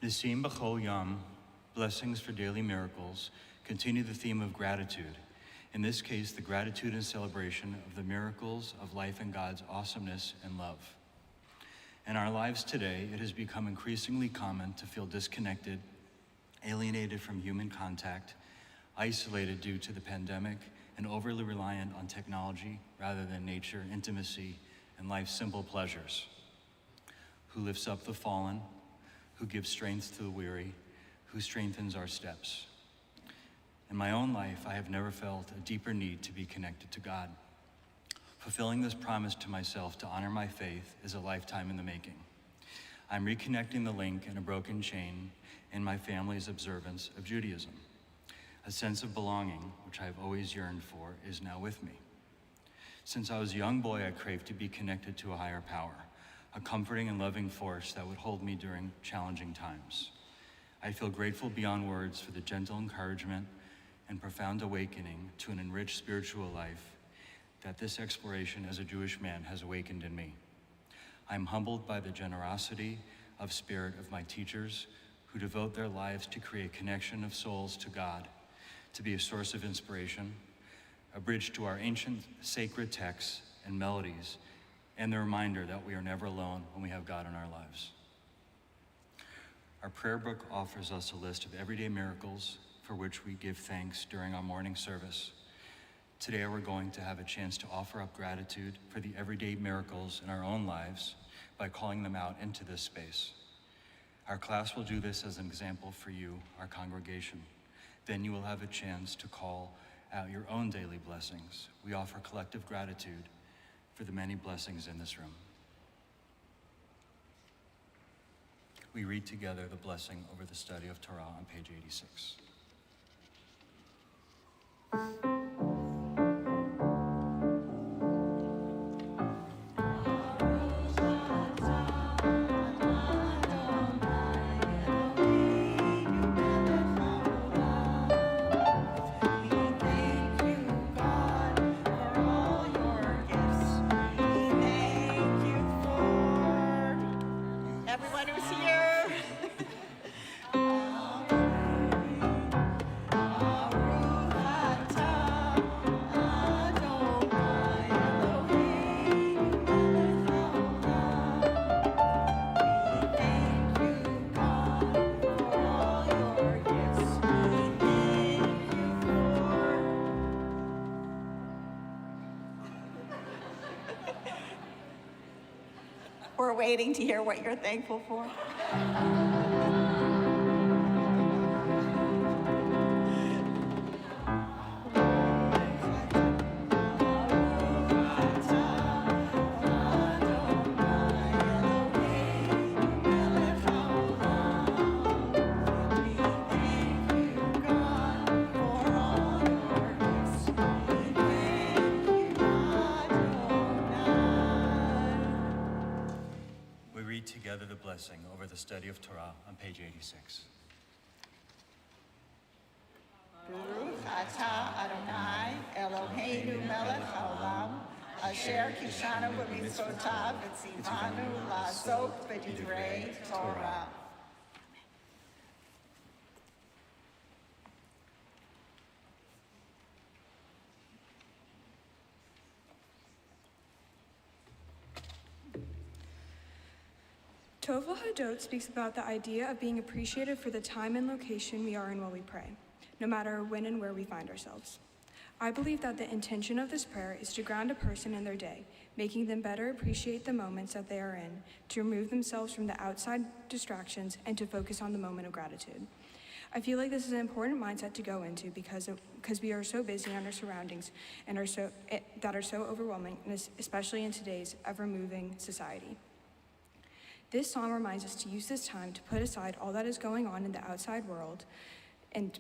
Nisim B'chol Yom, blessings for daily miracles, continue the theme of gratitude. In this case, the gratitude and celebration of the miracles of life and God's awesomeness and love. In our lives today, it has become increasingly common to feel disconnected, alienated from human contact, isolated due to the pandemic, and overly reliant on technology rather than nature, intimacy, and life's simple pleasures. Who lifts up the fallen, who gives strength to the weary, who strengthens our steps. In my own life, I have never felt a deeper need to be connected to God. Fulfilling this promise to myself to honor my faith is a lifetime in the making. I'm reconnecting the link in a broken chain in my family's observance of Judaism. A sense of belonging, which I've always yearned for, is now with me. Since I was a young boy, I craved to be connected to a higher power, a comforting and loving force that would hold me during challenging times. I feel grateful beyond words for the gentle encouragement and profound awakening to an enriched spiritual life that this exploration as a Jewish man has awakened in me. I'm humbled by the generosity of spirit of my teachers who devote their lives to create connection of souls to God, to be a source of inspiration, a bridge to our ancient sacred texts and melodies, and the reminder that we are never alone when we have God in our lives. Our prayer book offers us a list of everyday miracles for which we give thanks during our morning service. Today we're going to have a chance to offer up gratitude for the everyday miracles in our own lives by calling them out into this space. Our class will do this as an example for you, our congregation. Then you will have a chance to call out your own daily blessings. We offer collective gratitude for the many blessings in this room. We read together the blessing over the study of Torah on page 86. We're waiting to hear what you're thankful for. Together the blessing over the study of Torah on page 86. Baruch atah Adonai Eloheinu melech haolam asher kishanu b'mitzvotav v'tzivanu la'asok b'divrei Torah. Tova Hadot speaks about the idea of being appreciated for the time and location we are in while we pray, no matter when and where we find ourselves. I believe that the intention of this prayer is to ground a person in their day, making them better appreciate the moments that they are in, to remove themselves from the outside distractions, and to focus on the moment of gratitude. I feel like this is an important mindset to go into because we are so busy on our surroundings and that are so overwhelming, especially in today's ever-moving society. This psalm reminds us to use this time to put aside all that is going on in the outside world and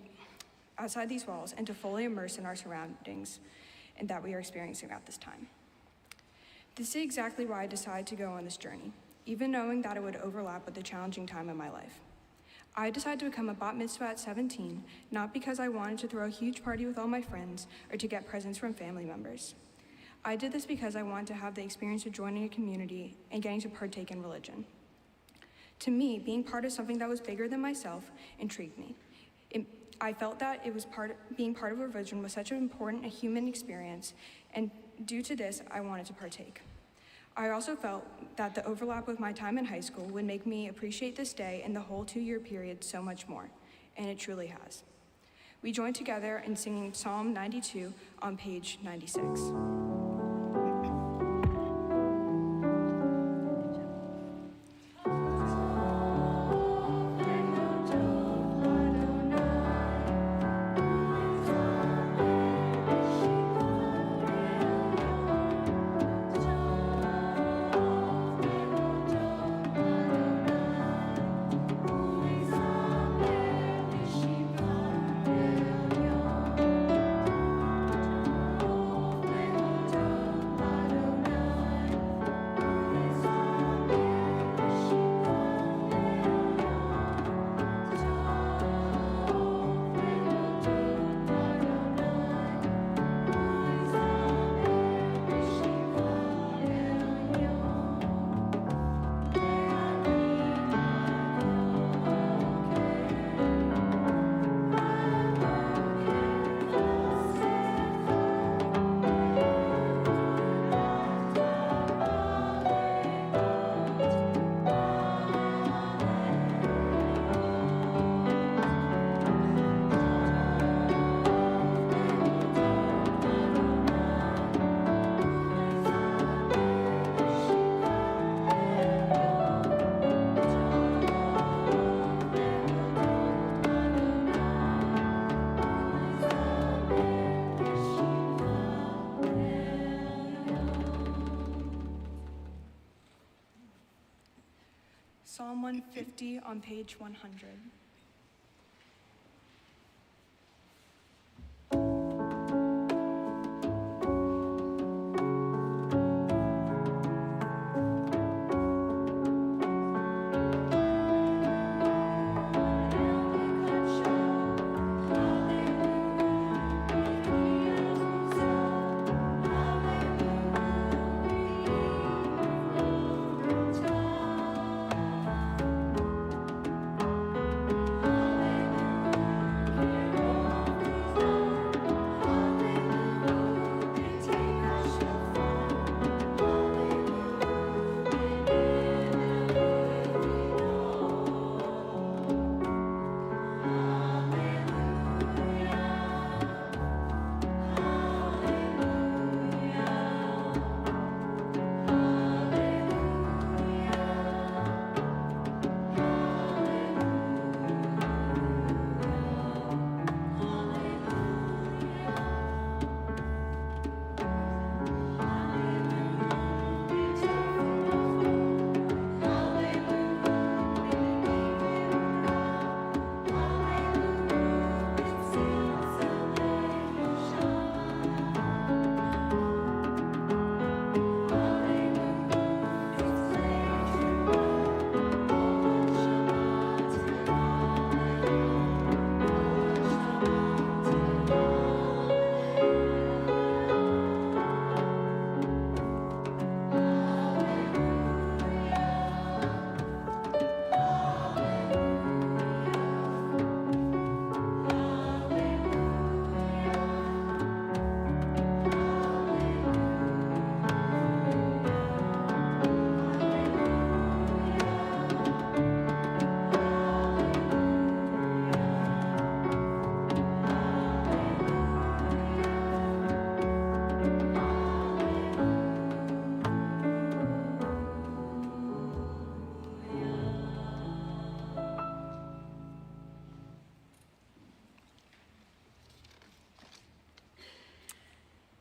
outside these walls and to fully immerse in our surroundings and that we are experiencing at this time. This is exactly why I decided to go on this journey, even knowing that it would overlap with a challenging time in my life. I decided to become a bat mitzvah at 17, not because I wanted to throw a huge party with all my friends or to get presents from family members. I did this because I wanted to have the experience of joining a community and getting to partake in religion. To me, being part of something that was bigger than myself intrigued me. I felt that being part of a religion was such an important human experience, and due to this, I wanted to partake. I also felt that the overlap with my time in high school would make me appreciate this day and the whole 2-year period so much more, and it truly has. We joined together in singing Psalm 92 on page 96. Psalm 150 on page 100.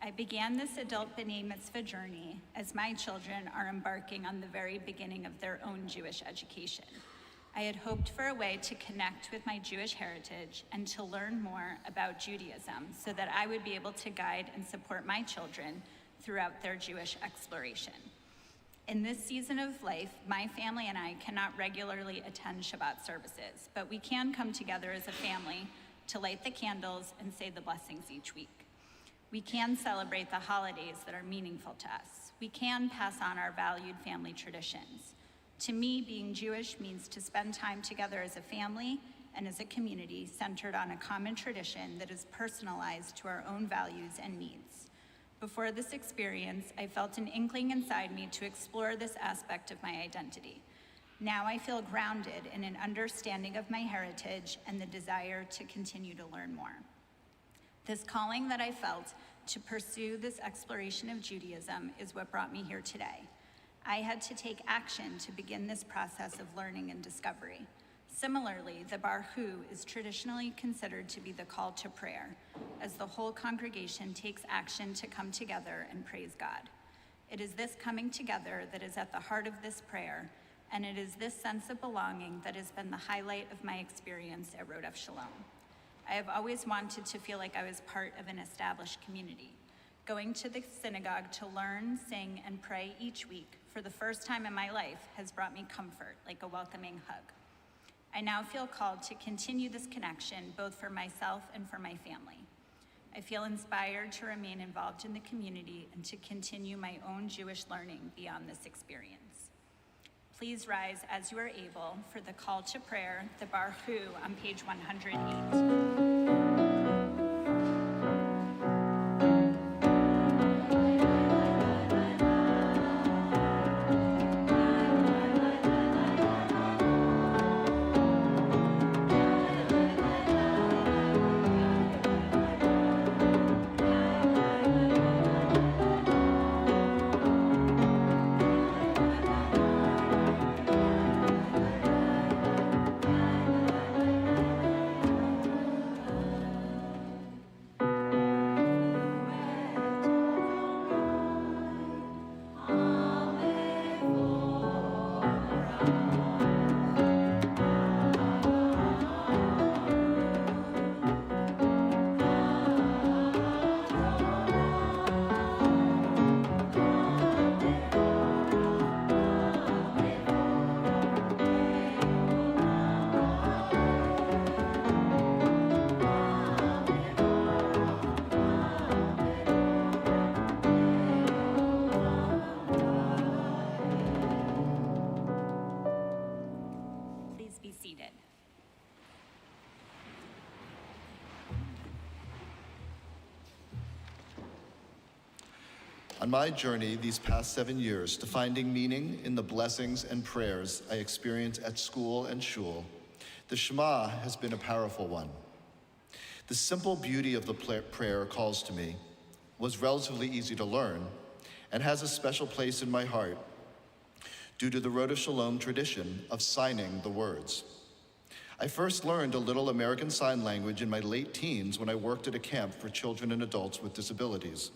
I began this adult B'nai Mitzvah journey as my children are embarking on the very beginning of their own Jewish education. I had hoped for a way to connect with my Jewish heritage and to learn more about Judaism so that I would be able to guide and support my children throughout their Jewish exploration. In this season of life, my family and I cannot regularly attend Shabbat services, but we can come together as a family to light the candles and say the blessings each week. We can celebrate the holidays that are meaningful to us. We can pass on our valued family traditions. To me, being Jewish means to spend time together as a family and as a community centered on a common tradition that is personalized to our own values and needs. Before this experience, I felt an inkling inside me to explore this aspect of my identity. Now I feel grounded in an understanding of my heritage and the desire to continue to learn more. This calling that I felt to pursue this exploration of Judaism is what brought me here today. I had to take action to begin this process of learning and discovery. Similarly, the Barhu is traditionally considered to be the call to prayer, as the whole congregation takes action to come together and praise God. It is this coming together that is at the heart of this prayer, and it is this sense of belonging that has been the highlight of my experience at Rodef Shalom. I have always wanted to feel like I was part of an established community. Going to the synagogue to learn, sing, and pray each week for the first time in my life has brought me comfort, like a welcoming hug. I now feel called to continue this connection, both for myself and for my family. I feel inspired to remain involved in the community and to continue my own Jewish learning beyond this experience. Please rise as you are able for the call to prayer, the Barhu, on page 108. On my journey these past 7 years to finding meaning in the blessings and prayers I experience at school and shul, the Shema has been a powerful one. The simple beauty of the prayer calls to me was relatively easy to learn and has a special place in my heart due to the Rodef Shalom tradition of signing the words. I first learned a little American Sign Language in my late teens when I worked at a camp for children and adults with disabilities.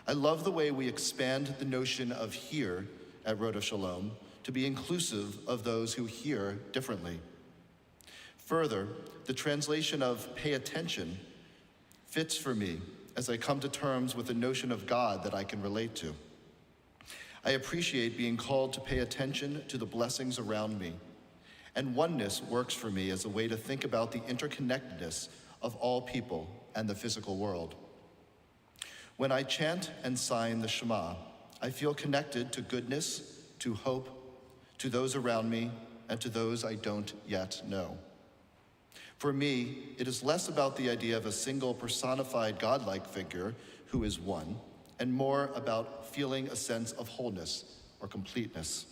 I love the way we expand the notion of hear at Rodef Shalom to be inclusive of those who hear differently. Further, the translation of pay attention fits for me as I come to terms with the notion of God that I can relate to. I appreciate being called to pay attention to the blessings around me, and oneness works for me as a way to think about the interconnectedness of all people and the physical world. When I chant and sign the Shema, I feel connected to goodness, to hope, to those around me, and to those I don't yet know. For me, it is less about the idea of a single personified godlike figure who is one, and more about feeling a sense of wholeness or completeness.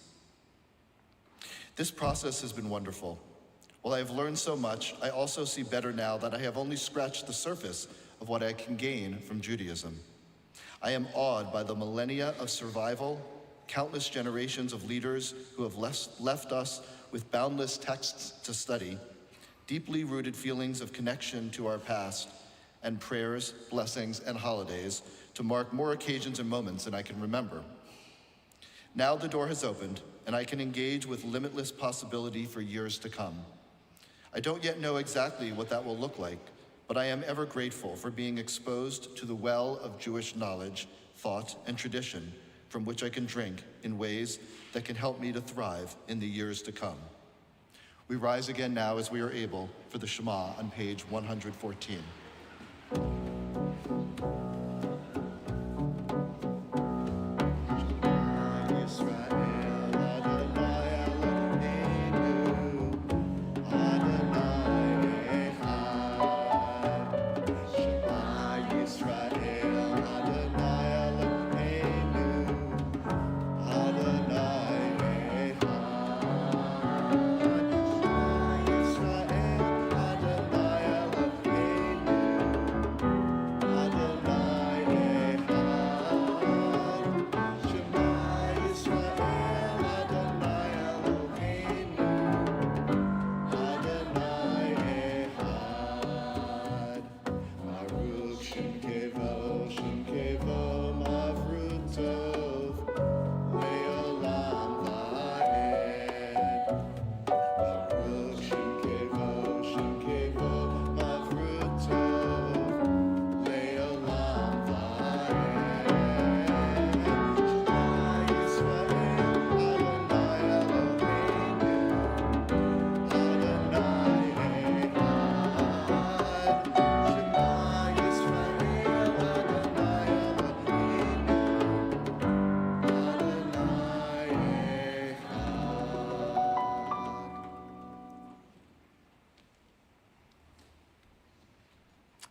This process has been wonderful. While I have learned so much, I also see better now that I have only scratched the surface of what I can gain from Judaism. I am awed by the millennia of survival, countless generations of leaders who have left us with boundless texts to study, deeply rooted feelings of connection to our past, and prayers, blessings, and holidays to mark more occasions and moments than I can remember. Now the door has opened, and I can engage with limitless possibility for years to come. I don't yet know exactly what that will look like, but I am ever grateful for being exposed to the well of Jewish knowledge, thought, and tradition from which I can drink in ways that can help me to thrive in the years to come. We rise again now as we are able for the Shema on page 114. Israel, Adonai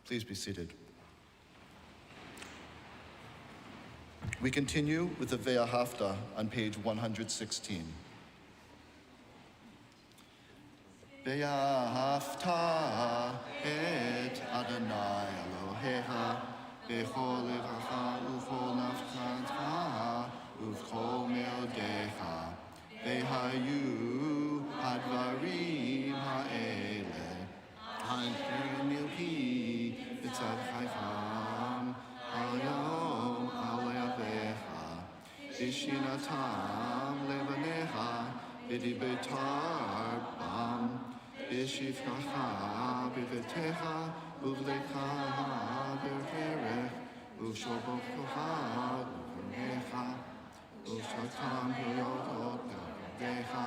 Please be seated. We continue with the Ve'ahavta on page 116. Ve'ahavta et Adonai Elohecha bechol levacha uchol nafshatcha uvchol meodecha ve'hayu hadvarim ha'ele hanilhi b'tzadchaycham hayom aleavecha b'shinatam levanecha v'dibetar bam b'shivchacha b'vetecha uvlecha b'kerech uvshobocha uvnecha uvshatam b'yodot b'vecha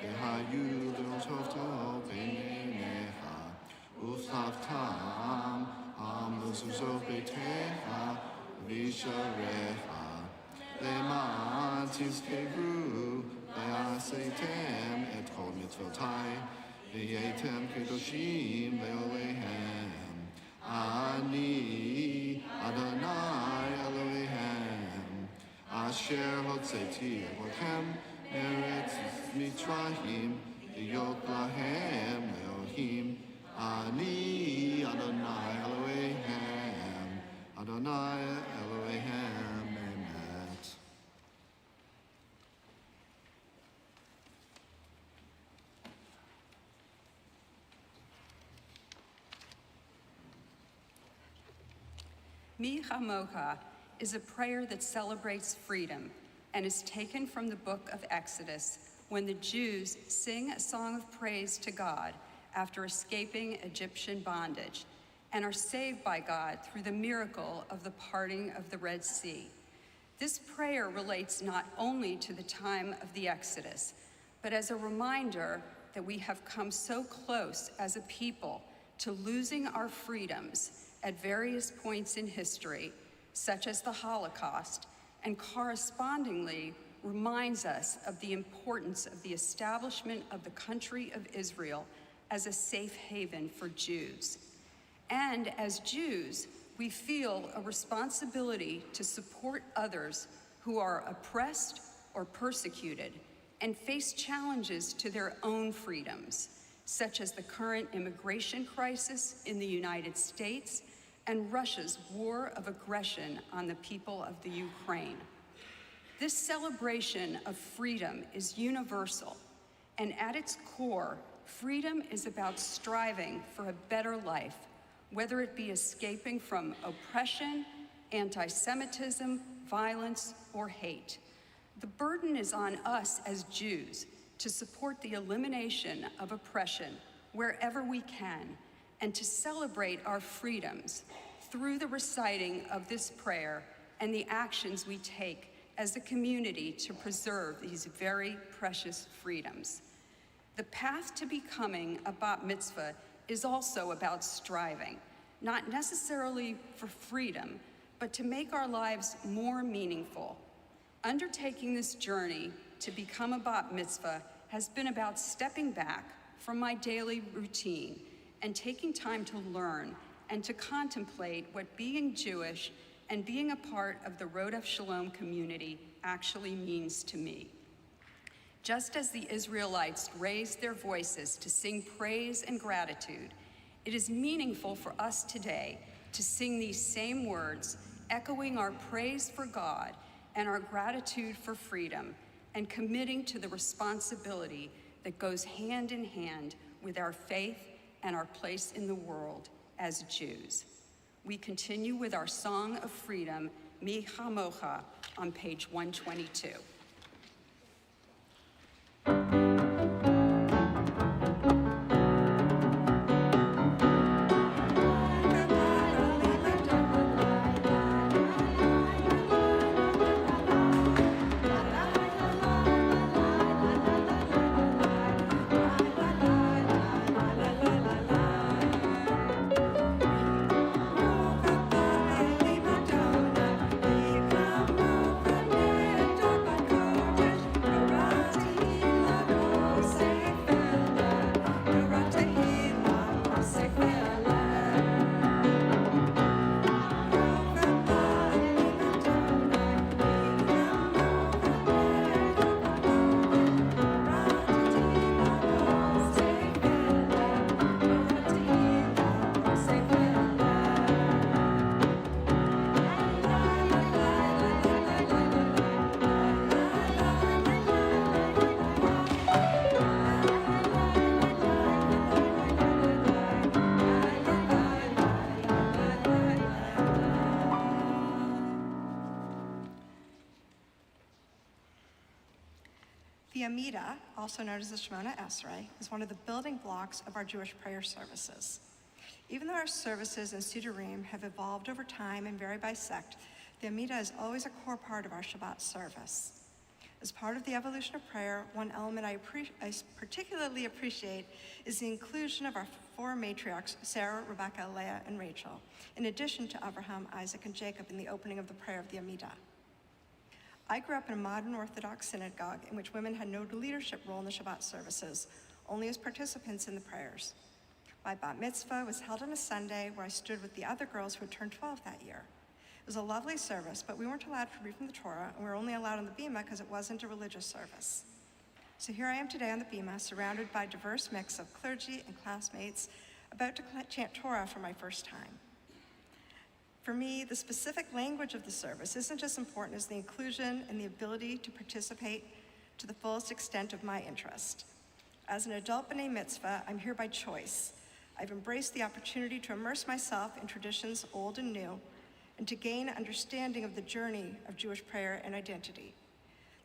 v'hayu l'otovto b'nenecha uvshavtam amuzuzot b'techa v'isharecha למען תזכרו ועשיתם את כל מצוותיי והייתם קדושים לאלוהיהם. אני אדוני אלוהיהם אשר הוצאתי אתכם מארץ מצרים להיות להם לאלוהים. אני אדוני אלוהיהם אדוני אלוהיהם. Mi Chamocha is a prayer that celebrates freedom and is taken from the book of Exodus when the Jews sing a song of praise to God after escaping Egyptian bondage and are saved by God through the miracle of the parting of the Red Sea. This prayer relates not only to the time of the Exodus, but as a reminder that we have come so close as a people to losing our freedoms at various points in history, such as the Holocaust, and correspondingly reminds us of the importance of the establishment of the country of Israel as a safe haven for Jews. And as Jews, we feel a responsibility to support others who are oppressed or persecuted and face challenges to their own freedoms, such as the current immigration crisis in the United States and Russia's war of aggression on the people of the Ukraine. This celebration of freedom is universal, and at its core, freedom is about striving for a better life, whether it be escaping from oppression, anti-Semitism, violence, or hate. The burden is on us as Jews to support the elimination of oppression wherever we can, and to celebrate our freedoms through the reciting of this prayer and the actions we take as a community to preserve these very precious freedoms. The path to becoming a bat mitzvah is also about striving, not necessarily for freedom, but to make our lives more meaningful. Undertaking this journey to become a bat mitzvah has been about stepping back from my daily routine and taking time to learn and to contemplate what being Jewish and being a part of the Rodef Shalom community actually means to me. Just as the Israelites raised their voices to sing praise and gratitude, it is meaningful for us today to sing these same words, echoing our praise for God and our gratitude for freedom, and committing to the responsibility that goes hand in hand with our faith and our place in the world as Jews. We continue with our Song of Freedom, Mi Chamocha, on page 122. Come The Amidah, also known as the Shemona Esrei, is one of the building blocks of our Jewish prayer services. Even though our services in Sidurim have evolved over time and vary by sect, the Amidah is always a core part of our Shabbat service. As part of the evolution of prayer, one element I particularly appreciate is the inclusion of our four matriarchs, Sarah, Rebecca, Leah, and Rachel, in addition to Abraham, Isaac, and Jacob in the opening of the prayer of the Amidah. I grew up in a modern Orthodox synagogue in which women had no leadership role in the Shabbat services, only as participants in the prayers. My bat mitzvah was held on a Sunday where I stood with the other girls who had turned 12 that year. It was a lovely service, but we weren't allowed to read from the Torah, and we were only allowed on the bima because it wasn't a religious service. So here I am today on the bima, surrounded by a diverse mix of clergy and classmates, about to chant Torah for my first time. For me, the specific language of the service isn't as important as the inclusion and the ability to participate to the fullest extent of my interest. As an adult b'nai mitzvah, I'm here by choice. I've embraced the opportunity to immerse myself in traditions old and new, and to gain understanding of the journey of Jewish prayer and identity.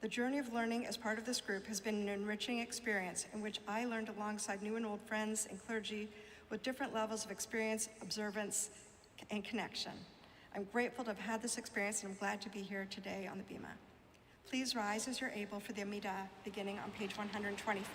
The journey of learning as part of this group has been an enriching experience in which I learned alongside new and old friends and clergy with different levels of experience, observance, and connection. I'm grateful to have had this experience, and I'm glad to be here today on the bima. Please rise as you're able for the Amidah, beginning on page 124.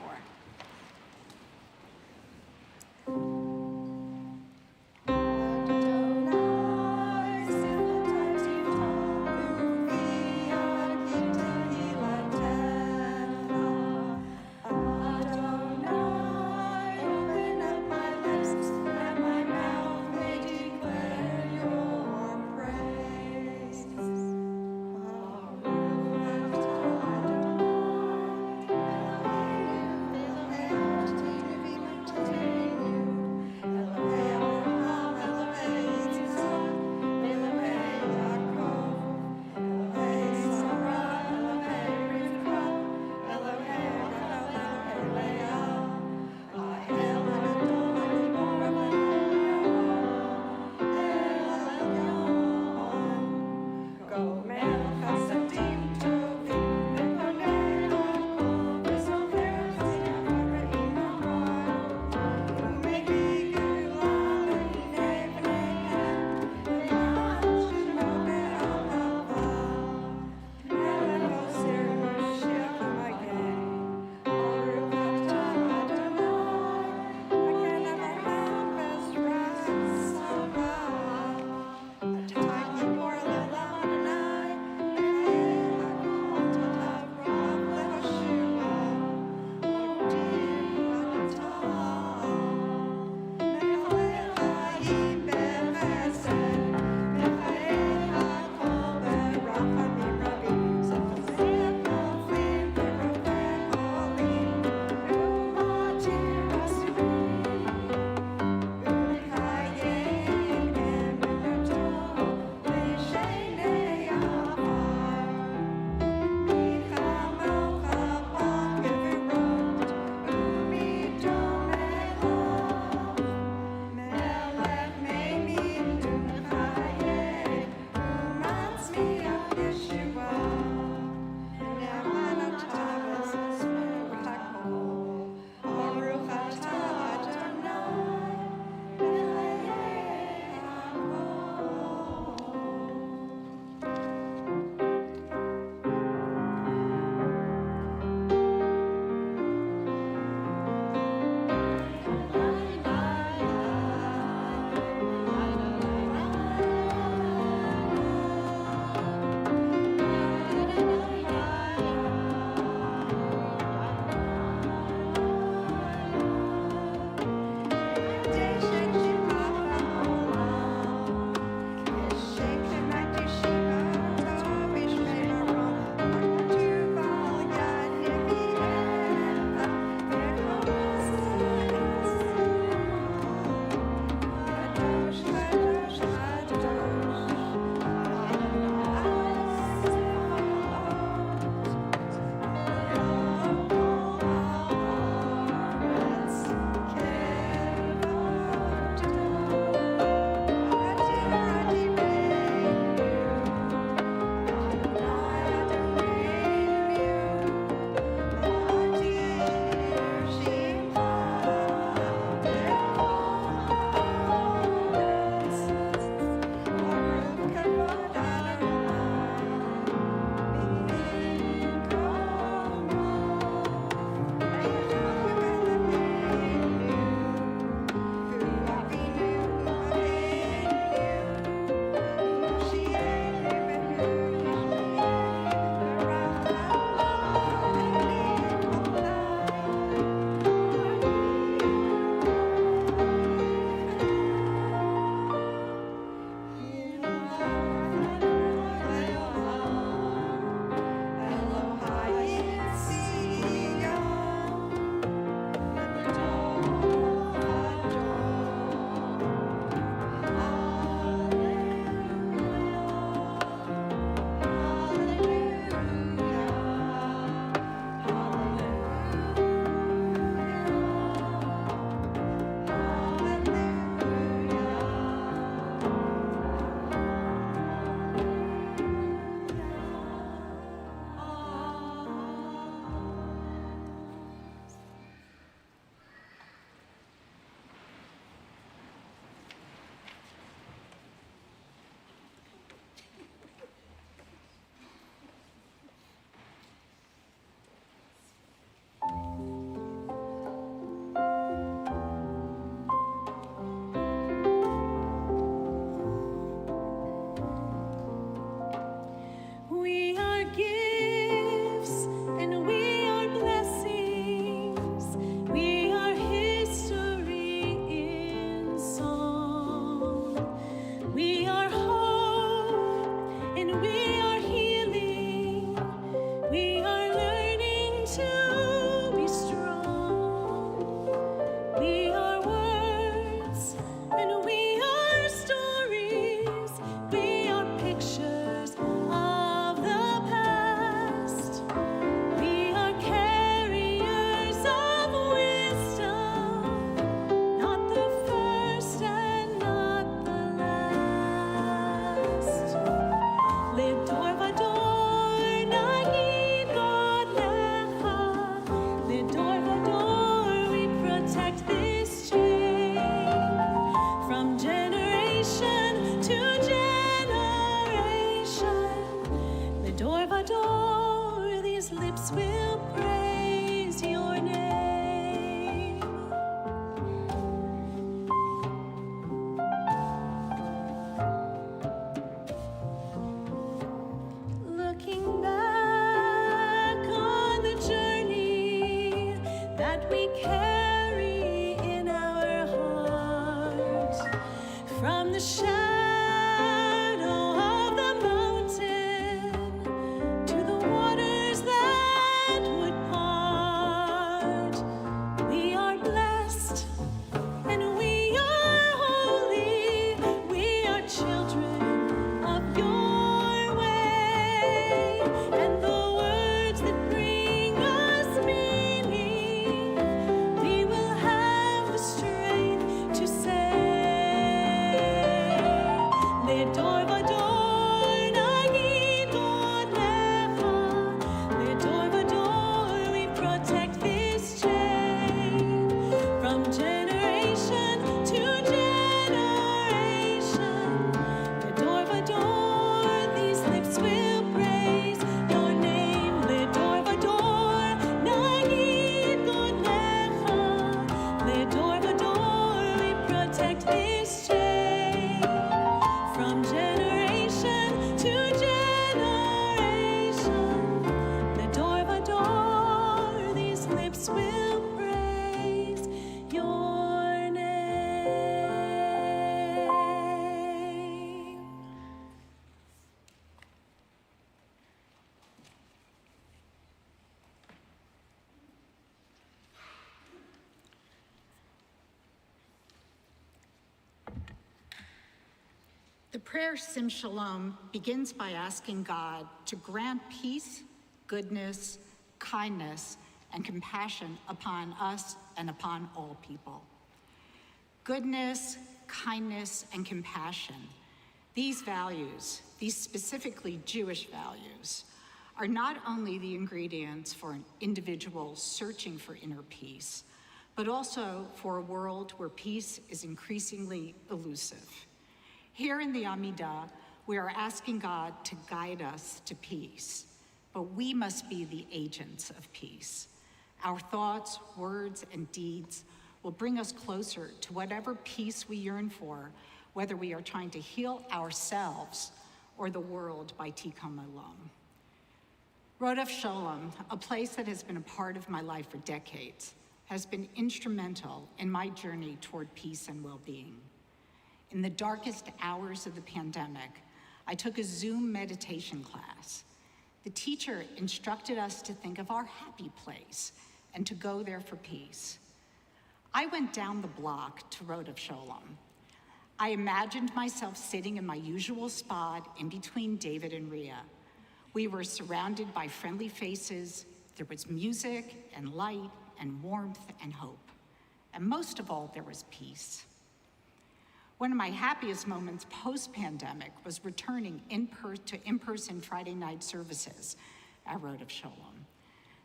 these lips will praise your name. Looking back on the journey that we carry in our hearts, from the shadow of the mountain to the waters that would part, we are blessed and we are holy. We are children of your way, and the words that bring us meaning, we will have the strength to say. Ledor vador nagidor lecha, ledor vador, we protect this chain from generation to generation. Ledor vador, these lips will praise your name. Ledor vador nagidor lecha, ledor vador, we protect this chain from generation to generation. Ledor vador, these lips will praise your name. The prayer Sim Shalom begins by asking God to grant peace, goodness, kindness, and compassion upon us and upon all people. Goodness, kindness, and compassion, these values, these specifically Jewish values, are not only the ingredients for an individual searching for inner peace, but also for a world where peace is increasingly elusive. Here in the Amidah, we are asking God to guide us to peace, but we must be the agents of peace. Our thoughts, words, and deeds will bring us closer to whatever peace we yearn for, whether we are trying to heal ourselves or the world by Tikkun Olam. Rodef Sholem, a place that has been a part of my life for decades, has been instrumental in my journey toward peace and well-being. In the darkest hours of the pandemic, I took a Zoom meditation class. The teacher instructed us to think of our happy place and to go there for peace. I went down the block to Rodef Sholem. I imagined myself sitting in my usual spot in between David and Rhea. We were surrounded by friendly faces. There was music and light and warmth and hope. And most of all, there was peace. One of my happiest moments post-pandemic was returning to in-person Friday night services at Rodef Sholem.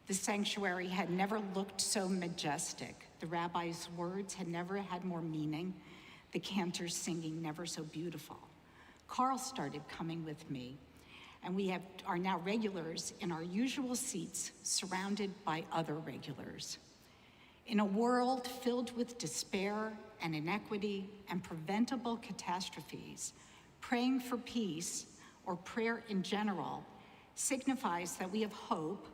The sanctuary had never looked so majestic. The rabbi's words had never had more meaning. The cantors singing never so beautiful. Carl started coming with me, and we are now regulars in our usual seats, surrounded by other regulars. In a world filled with despair and inequity and preventable catastrophes, praying for peace, or prayer in general, signifies that we have hope,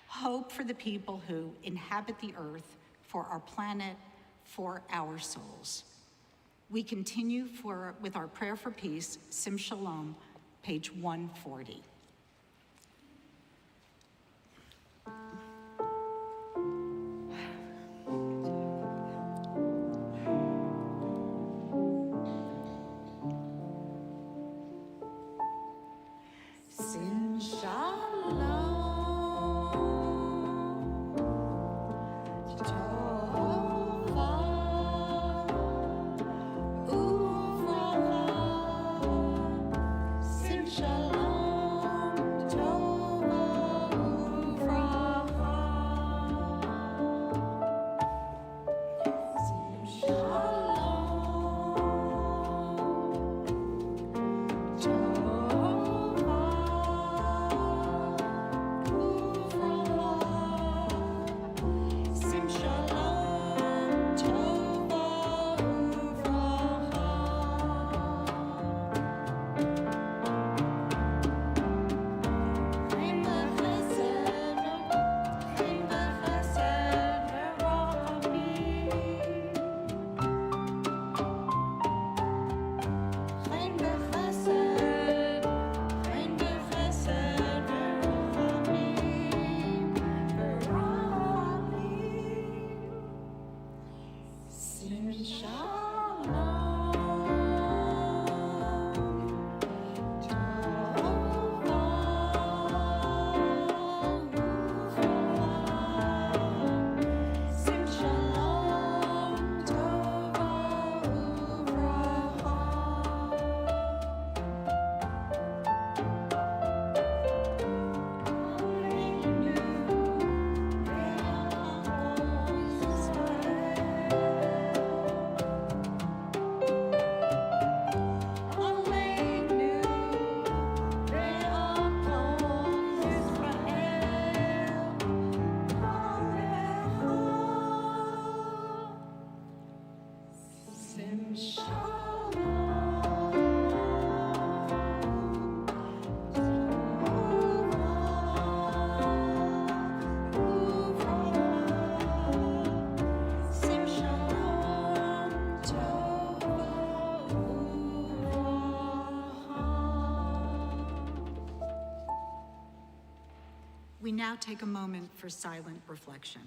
hope for the people who inhabit the earth, for our planet, for our souls. We continue with our prayer for peace, Sim Shalom, page 140. Sim Shalom, Tova, Uvracha, Sim Shalom. We now take a moment for silent reflection.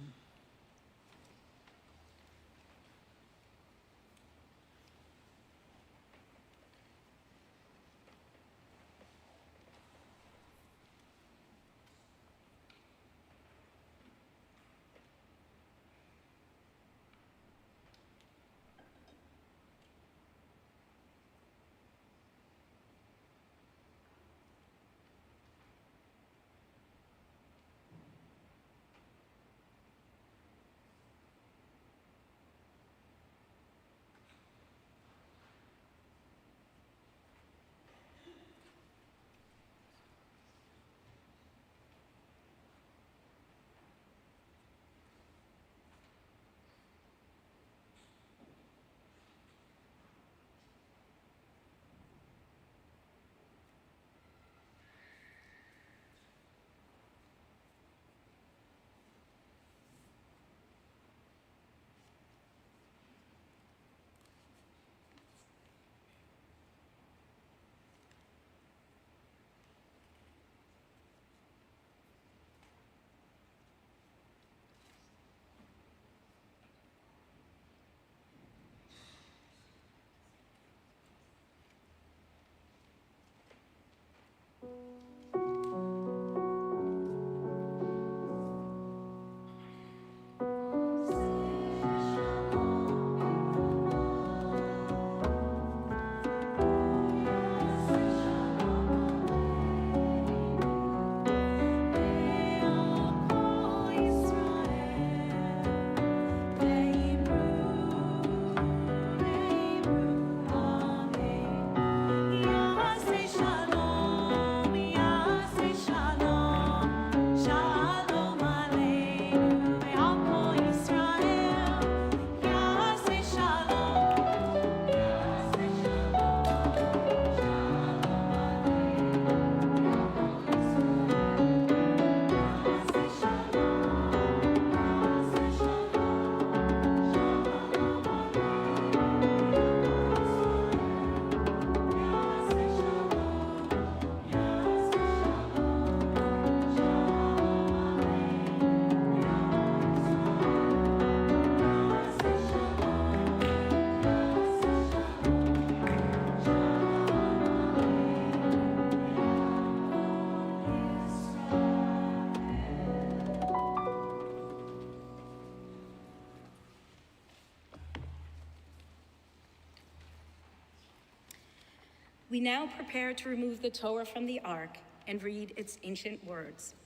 We now prepare to remove the Torah from the ark and read its ancient words.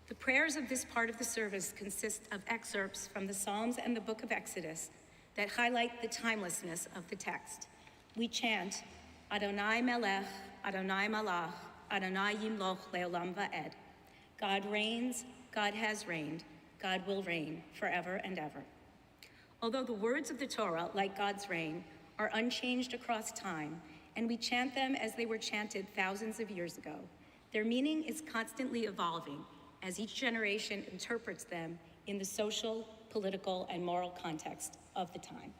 The prayers of this part of the service consist of excerpts from the Psalms and the book of Exodus that highlight the timelessness of the text. We chant, Adonai Melech, Adonai Malach, Adonai Yimloch Leolam Va'ed. God reigns, God has reigned, God will reign forever and ever. Although the words of the Torah, like God's reign, are unchanged across time, and we chant them as they were chanted thousands of years ago, their meaning is constantly evolving as each generation interprets them in the social, political, and moral context of the time.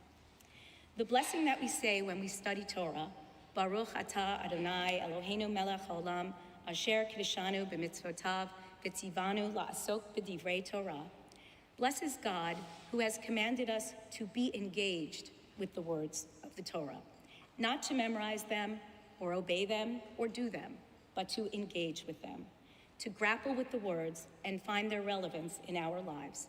The blessing that we say when we study Torah, Baruch Atah Adonai Eloheinu melech haolam, asher kiddushanu b'mitzvotav, v'tzivanu la'asok b'divrei Torah, blesses God who has commanded us to be engaged with the words of the Torah, not to memorize them or obey them or do them, but to engage with them, to grapple with the words and find their relevance in our lives.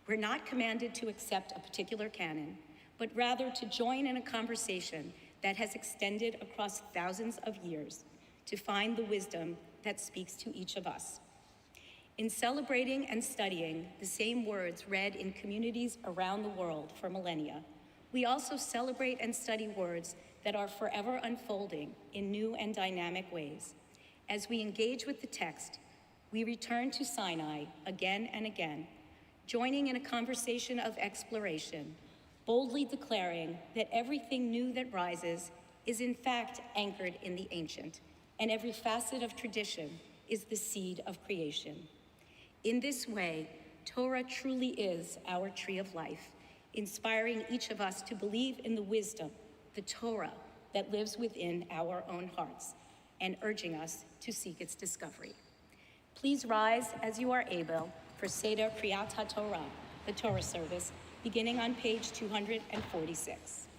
We're not commanded to accept a particular canon, but rather to join in a conversation that has extended across thousands of years to find the wisdom that speaks to each of us. In celebrating and studying the same words read in communities around the world for millennia, we also celebrate and study words that are forever unfolding in new and dynamic ways. As we engage with the text, we return to Sinai again and again, joining in a conversation of exploration, boldly declaring that everything new that rises is in fact anchored in the ancient, and every facet of tradition is the seed of creation. In this way, Torah truly is our tree of life, inspiring each of us to believe in the wisdom, the Torah, that lives within our own hearts, and urging us to seek its discovery. Please rise as you are able for Seder Kriyat HaTorah, the Torah service, beginning on page 246.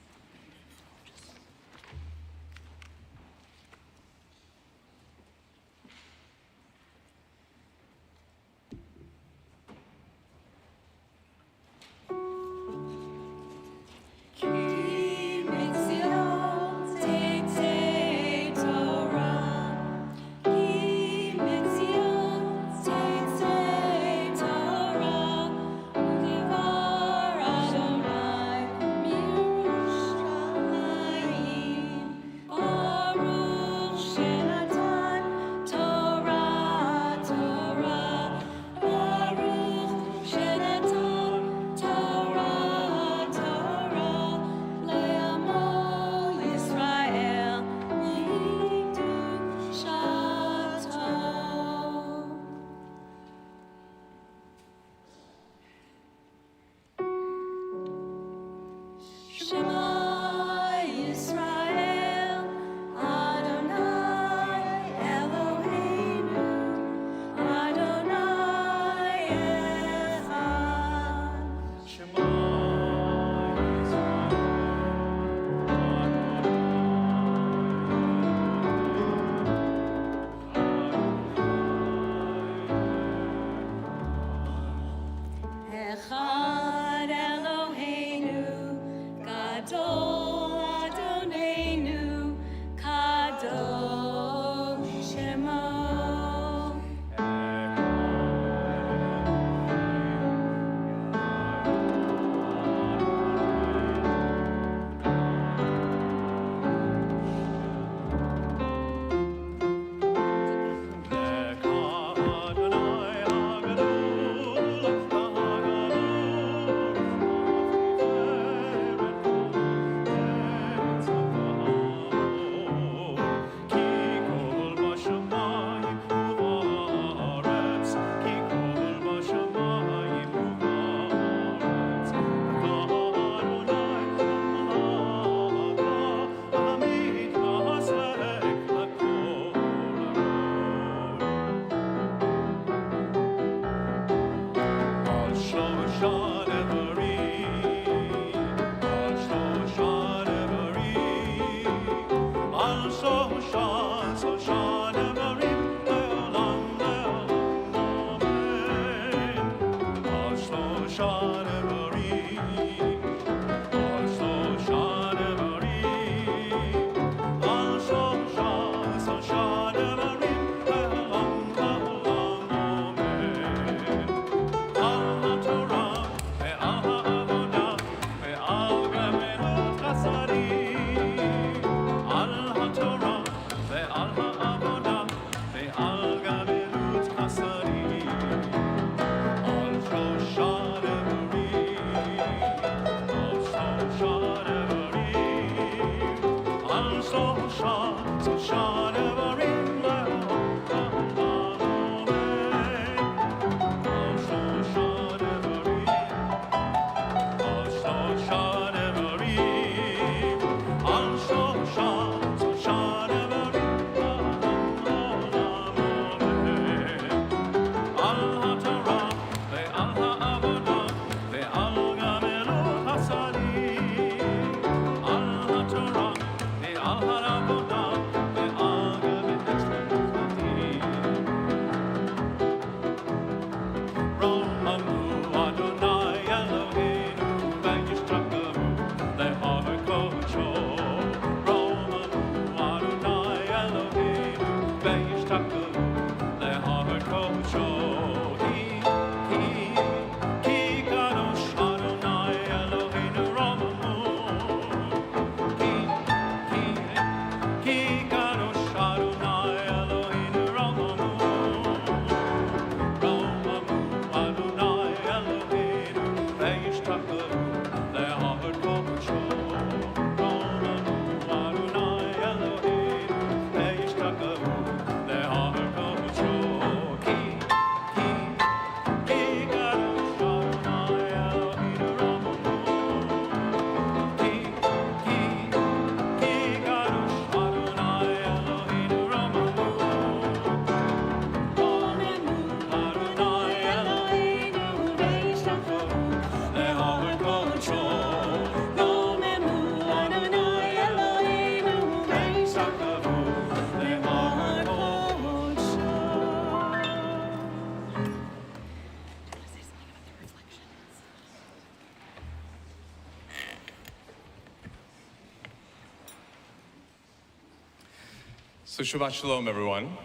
So Shabbat Shalom, everyone.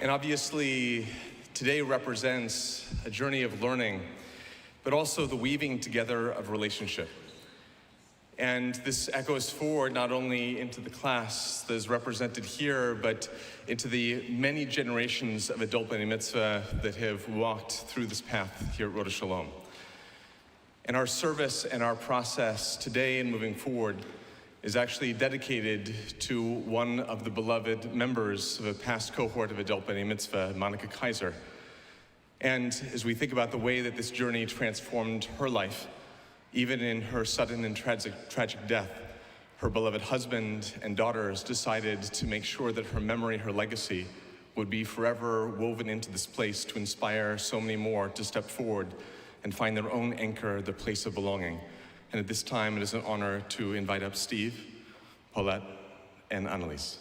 And obviously, today represents a journey of learning, but also the weaving together of relationship. And this echoes forward not only into the class that is represented here, but into the many generations of adult B'nai Mitzvah that have walked through this path here at Rosh Shalom. And our service and our process today and moving forward is actually dedicated to one of the beloved members of a past cohort of adult B'nai Mitzvah, Monica Kaiser. And as we think about the way that this journey transformed her life, even in her sudden and tragic death, her beloved husband and daughters decided to make sure that her memory, her legacy, would be forever woven into this place to inspire so many more to step forward and find their own anchor, their place of belonging. And at this time, it is an honor to invite up Steve, Paulette, and Annalise.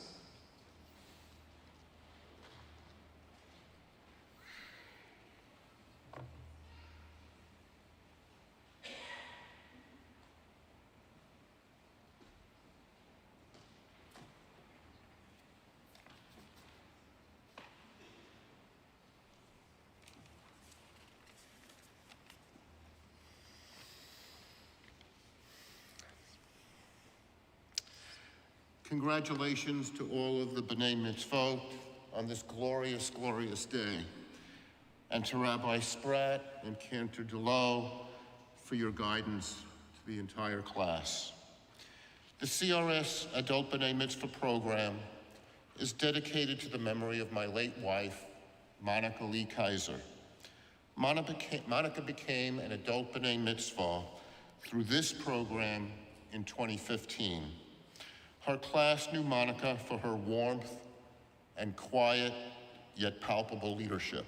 Congratulations to all of the B'nai Mitzvot on this glorious, glorious day, and to Rabbi Spratt and Cantor DeLoe for your guidance to the entire class. The CRS Adult B'nai Mitzvah program is dedicated to the memory of my late wife, Monica Lee Kaiser. Monica became an Adult B'nai Mitzvah through this program in 2015. Her class knew Monica for her warmth and quiet yet palpable leadership.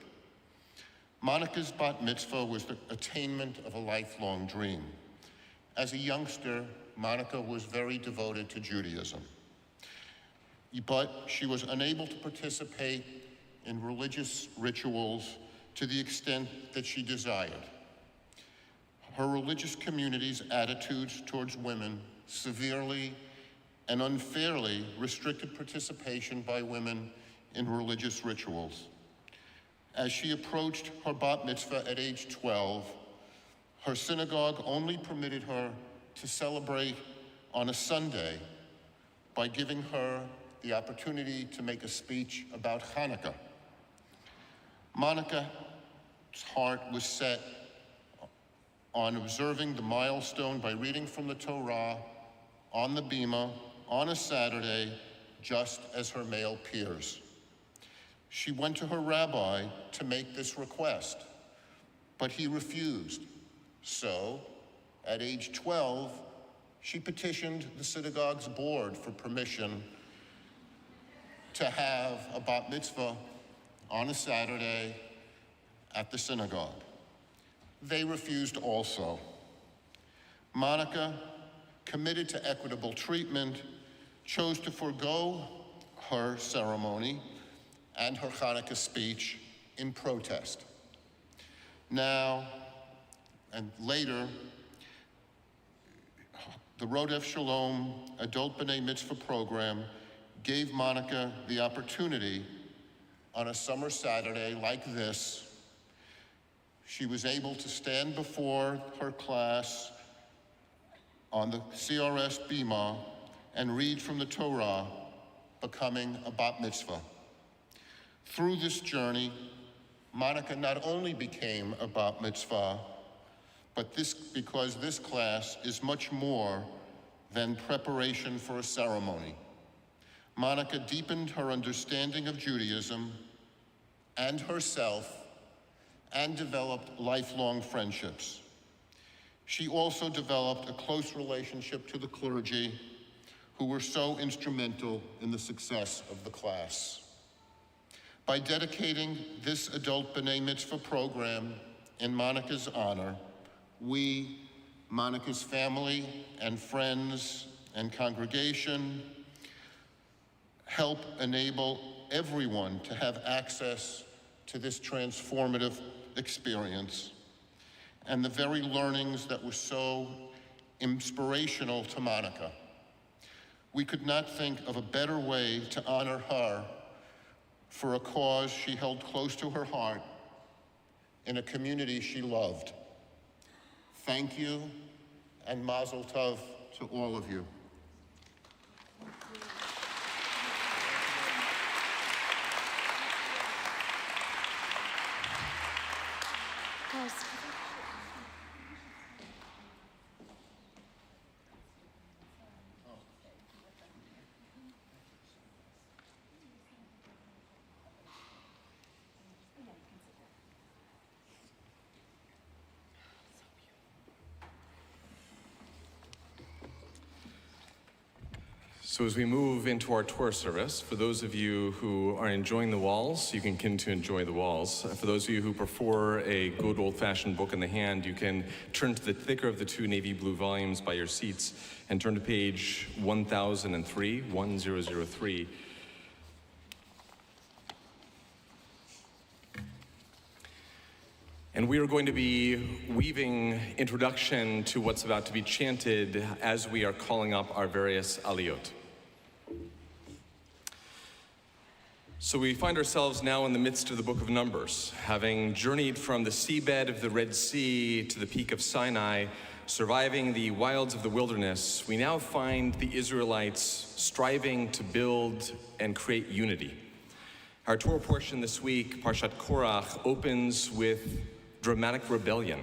Monica's bat mitzvah was the attainment of a lifelong dream. As a youngster, Monica was very devoted to Judaism, but she was unable to participate in religious rituals to the extent that she desired. Her religious community's attitudes towards women severely and unfairly restricted participation by women in religious rituals. As she approached her bat mitzvah at age 12, her synagogue only permitted her to celebrate on a Sunday by giving her the opportunity to make a speech about Hanukkah. Monica's heart was set on observing the milestone by reading from the Torah on the bima on a Saturday, just as her male peers. She went to her rabbi to make this request, but he refused. So, at age 12, she petitioned the synagogue's board for permission to have a bat mitzvah on a Saturday at the synagogue. They refused also. Monica, committed to equitable treatment, chose to forego her ceremony and her Hanukkah speech in protest. Now, and later, the Rodef Shalom Adult B'nai Mitzvah program gave Monica the opportunity on a summer Saturday like this. She was able to stand before her class on the CRS Bima and read from the Torah, becoming a bat mitzvah. Through this journey, Monica not only became a bat mitzvah, but because this class is much more than preparation for a ceremony. Monica deepened her understanding of Judaism and herself and developed lifelong friendships. She also developed a close relationship to the clergy, who were so instrumental in the success of the class. By dedicating this Adult B'nai Mitzvah program in Monica's honor, we, Monica's family and friends and congregation, help enable everyone to have access to this transformative experience and the very learnings that were so inspirational to Monica. We could not think of a better way to honor her for a cause she held close to her heart in a community she loved. Thank you, and mazel tov to all of you. So as we move into our tour service, for those of you who are enjoying the walls, you can continue to enjoy the walls. For those of you who prefer a good old-fashioned book in the hand, you can turn to the thicker of the two navy blue volumes by your seats and turn to page 1003, 1003. And we are going to be weaving introduction to what's about to be chanted as we are calling up our various aliyot. So we find ourselves now in the midst of the book of Numbers, having journeyed from the seabed of the Red Sea to the peak of Sinai, surviving the wilds of the wilderness. We now find the Israelites striving to build and create unity. Our Torah portion this week, Parshat Korach, opens with dramatic rebellion,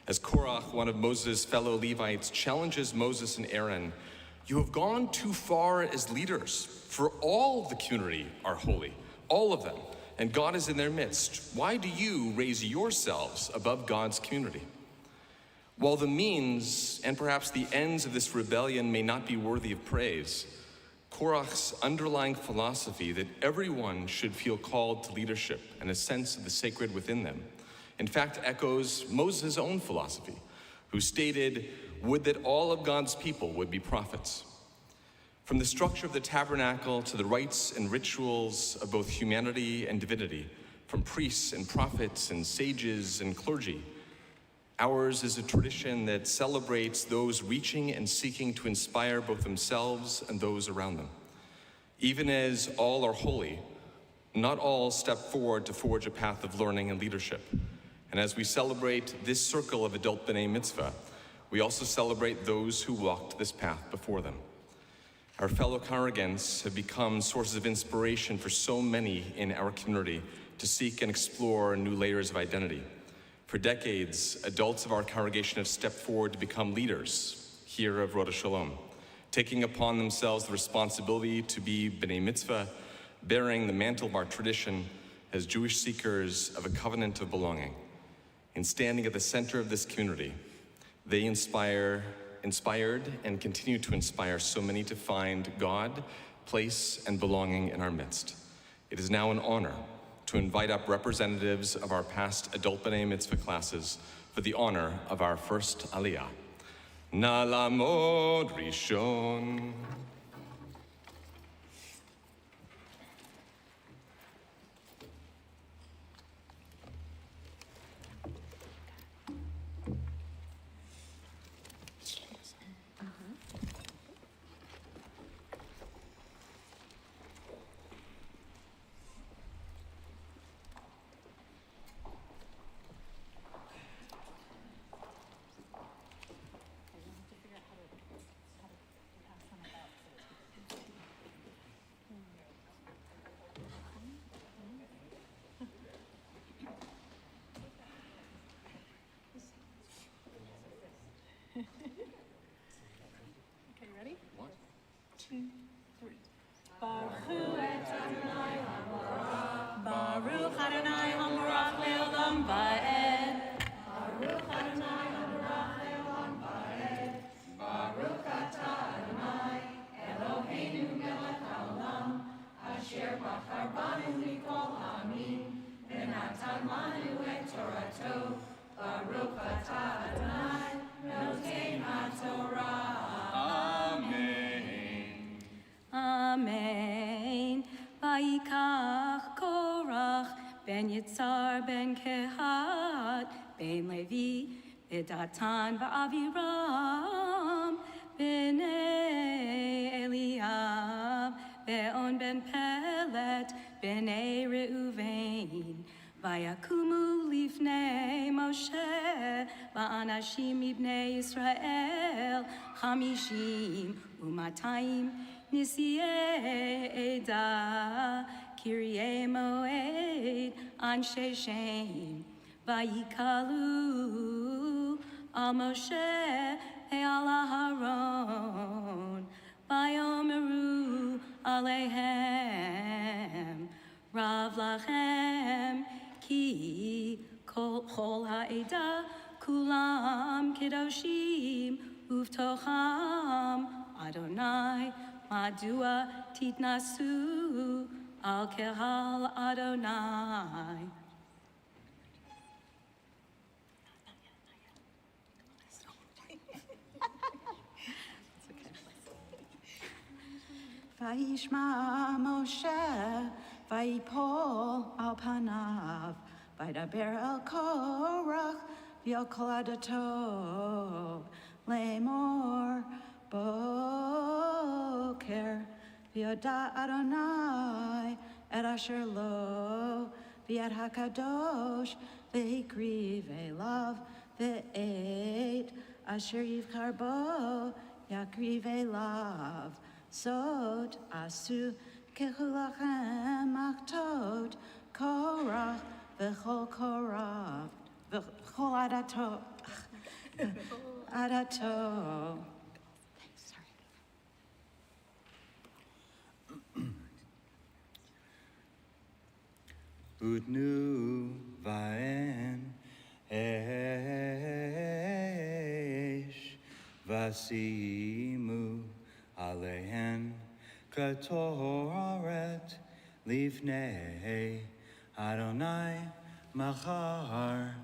as Korach, one of Moses' fellow Levites, challenges Moses and Aaron. You have gone too far as leaders, for all the community are holy, all of them, and God is in their midst. Why do you raise yourselves above God's community? While the means and perhaps the ends of this rebellion may not be worthy of praise, Korach's underlying philosophy that everyone should feel called to leadership and a sense of the sacred within them, in fact, echoes Moses' own philosophy, who stated, "Would that all of God's people would be prophets." From the structure of the tabernacle to the rites and rituals of both humanity and divinity, from priests and prophets and sages and clergy, ours is a tradition that celebrates those reaching and seeking to inspire both themselves and those around them. Even as all are holy, not all step forward to forge a path of learning and leadership. And as we celebrate this circle of adult B'nai Mitzvah, we also celebrate those who walked this path before them. Our fellow congregants have become sources of inspiration for so many in our community to seek and explore new layers of identity. For decades, adults of our congregation have stepped forward to become leaders here of Rosh Shalom, taking upon themselves the responsibility to be B'nai Mitzvah, bearing the mantle of our tradition as Jewish seekers of a covenant of belonging. In standing at the center of this community, they inspired and continue to inspire so many to find God, place, and belonging in our midst. It is now an honor to invite up representatives of our past adult B'nai Mitzvah classes for the honor of our first Aliyah. Na lamod rishon. Baruch Adonai Hamorach Leolam Va'ed. Baruch Adonai Hamorach Leolam Va'ed. Baruch Atah Adonai Eloheinu melech haolam asher bachar banu mikol ha'amim v'natan lanu et Torato. Baruch Atah Adonai noten haTorah. Amen. Amen. Vayikach Korach ben Yitzhar ben Kehat ben Levi V'Datan v'Aviram b'nei Eli Eliab, Be'on ben Pelet, B'nei Reuven, Vayakumu lifnei Moshe, Va'anashim ibnei Yisrael, Chamishim u'matayim Nisiei Eda, Kiryei Moed, Anshe Shem, Vayikalu al Moshe ve'al Aharon, Vayomeru Alehem, Rav Lachem, Ki Kol Ha'eda, Kulam Kedoshim, Uvtocham, Adonai, Madua Titnasu, Al Kehal Adonai. Vayishma Moshe, Vayipol al panav, Vaydaber el Korach, V'yokol adatov, Lemor Boker, V'yoda Adonai, Et asher lo, V'yad hakadosh, V'ikri ve'lav, V'eit, Asher yivchar bo, Yakri ve'lav, Sod asu kechulachem achtot korach v'chol korach v'chol adato adato. Utnu va'en esh vasimu Alehen katoret lifnei Adonai machar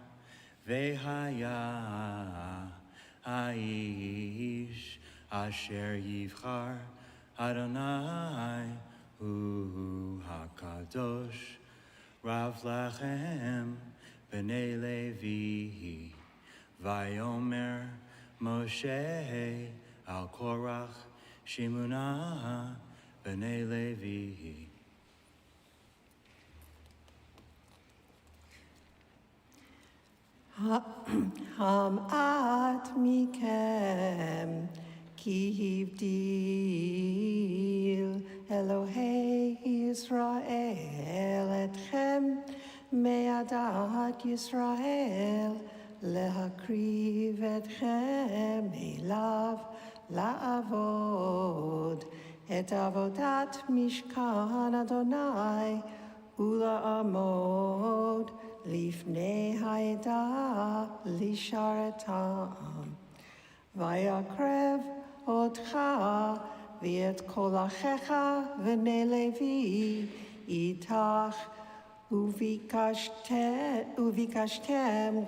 vehaya aish asher yivchar Adonai hu hakadosh Rav Lachem b'nei Levi vayomer Moshe al Korach Shimuna b'nei Levi. Ham'at mikem ki hivdil Elohei Yisrael etchem me'adat Yisrael lehakriv etchem elav la'avod et avodat mishkan Adonai ula'amod lifnei ha'eda lisharetam vayakrev otcha v'et kol achecha v'nei Levi itach uvikashtem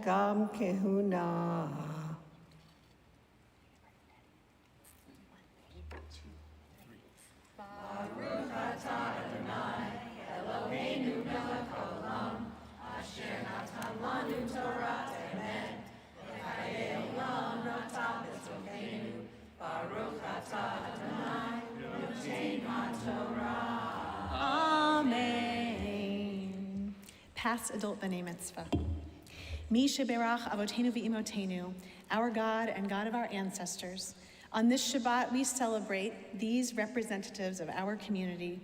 gam kehuna. Amen. Past adult B'nai Mitzvah. Mi sheberach avotenu v'imotenu, our God and God of our ancestors. On this Shabbat, we celebrate these representatives of our community,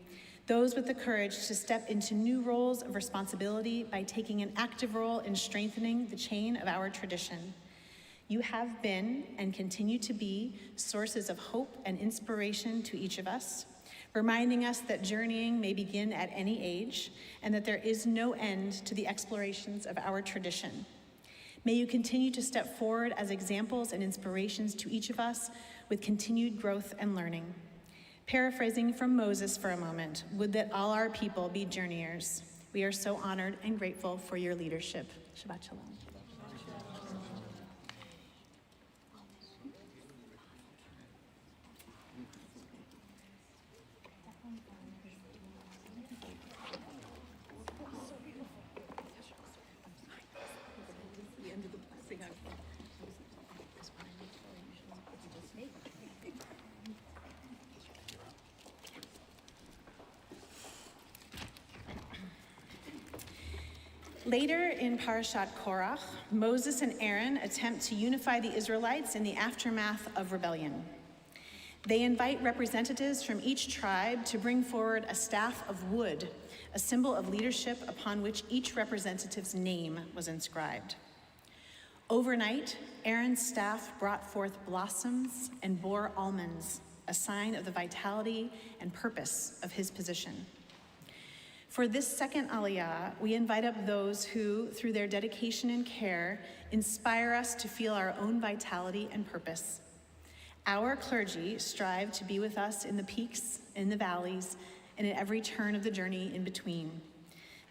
those with the courage to step into new roles of responsibility by taking an active role in strengthening the chain of our tradition. You have been and continue to be sources of hope and inspiration to each of us, reminding us that journeying may begin at any age and that there is no end to the explorations of our tradition. May you continue to step forward as examples and inspirations to each of us with continued growth and learning. Paraphrasing from Moses for a moment, would that all our people be journeyers. We are so honored and grateful for your leadership. Shabbat Shalom. Later in Parashat Korach, Moses and Aaron attempt to unify the Israelites in the aftermath of rebellion. They invite representatives from each tribe to bring forward a staff of wood, a symbol of leadership upon which each representative's name was inscribed. Overnight, Aaron's staff brought forth blossoms and bore almonds, a sign of the vitality and purpose of his position. For this second Aliyah, we invite up those who, through their dedication and care, inspire us to feel our own vitality and purpose. Our clergy strive to be with us in the peaks, in the valleys, and at every turn of the journey in between.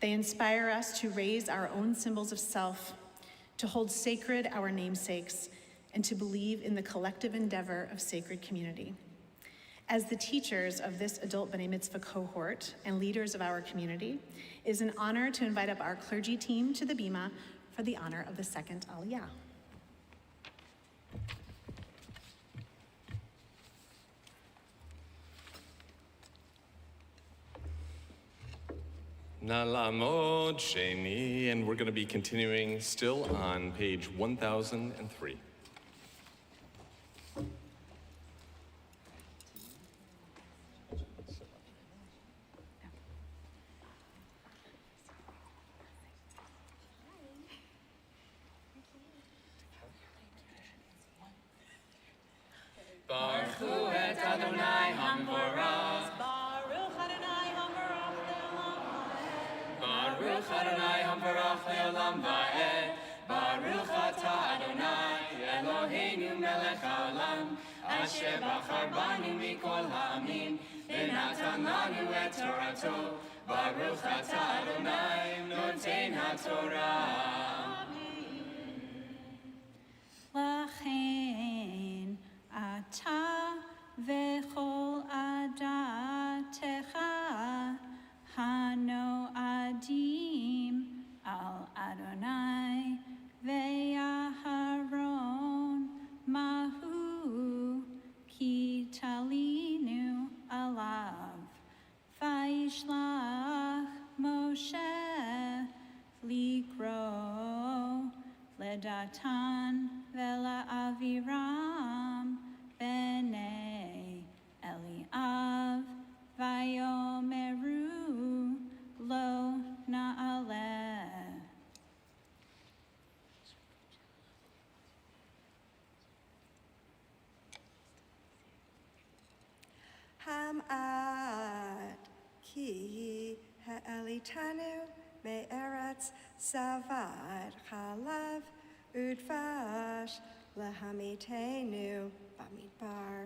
They inspire us to raise our own symbols of self, to hold sacred our namesakes, and to believe in the collective endeavor of sacred community. As the teachers of this adult B'nai Mitzvah cohort and leaders of our community, it is an honor to invite up our clergy team to the bima for the honor of the second Aliyah. Nalamod Sheni, and we're going to be continuing still on page 1003. Baruch et Adonai Hamvorach. Baruch Adonai Hamvorach le'olam va'ed. Baruch atah Adonai Eloheinu melech haolam, asher bachar banu mikol ha'amim, v'natan lanu et Torato. Baruch atah Adonai noten haTorah. Lachen ata v'chol adatecha hano adim al Adonai ve'aharon mahu ki talinu alav vayishlach Moshe likro ledatan vela aviram bene Eliav vayomeru lo na'aleh. Hamad ki ha'elitanu me'eretz savad chalav udvash lehamitenu bamidbar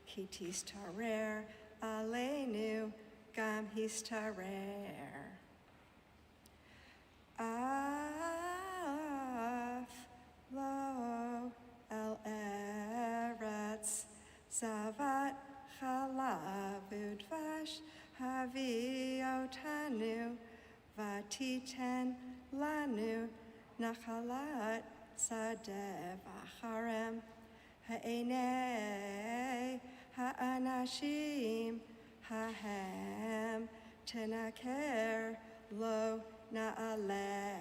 ki tistarer aleinu gam histarer. Af lo el eretz savat chalav udvash haviotanu vatiten lanu nachalat sadeh v'acharem ha'enei ha'anashim ha'hem tenaker lo na'aleh.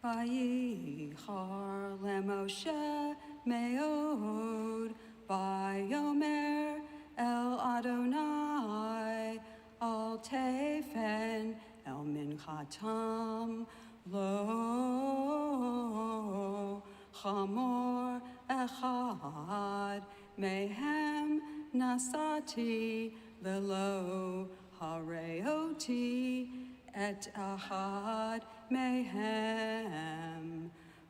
Vayichar leMoshe me'od, vayomer el Adonai al tefen el minchatam lo chamor echad mehem nasati velo hareoti et ahad mehem.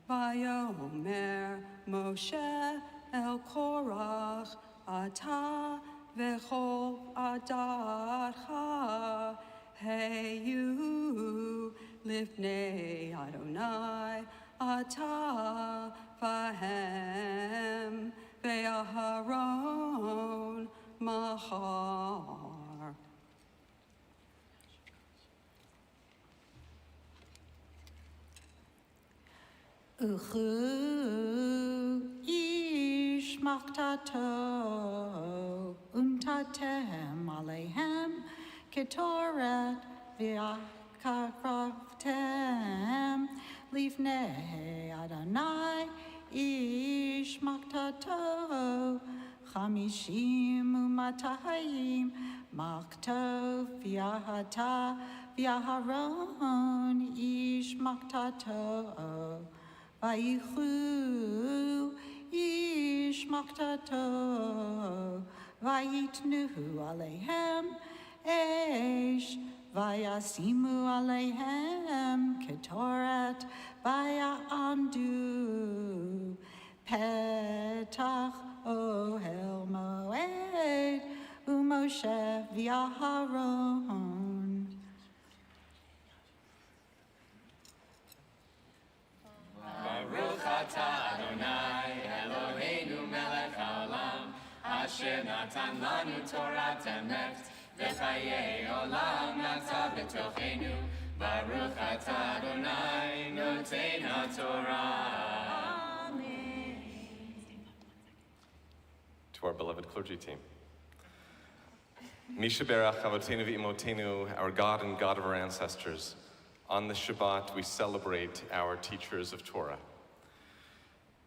Vayomer Moshe el Korach ata v'chol adarcha heyu lifnei Adonai ata vahem ve'aharon mahar. Uchu ish ishmaktato untatem alehem ketoret viakavtem lifnei Adonai ishmaktato chamishim umatahim maktov viahata viaharon ishmaktato Vayichu ishmaktato vayitnu alehem esh vayasimu alehem ketoret vayamdu petach ohel moed u'Moshe v'Aharon. Baruch atah Adonai Eloheinu melech haolam asher natan lanu Torat emet v'chayei olam nata b'tochenu Baruch atah Adonai noten haTorah. To our beloved clergy team. Misha Berach Avotenu v'Imotenu, our God and God of our ancestors. On this Shabbat, we celebrate our teachers of Torah.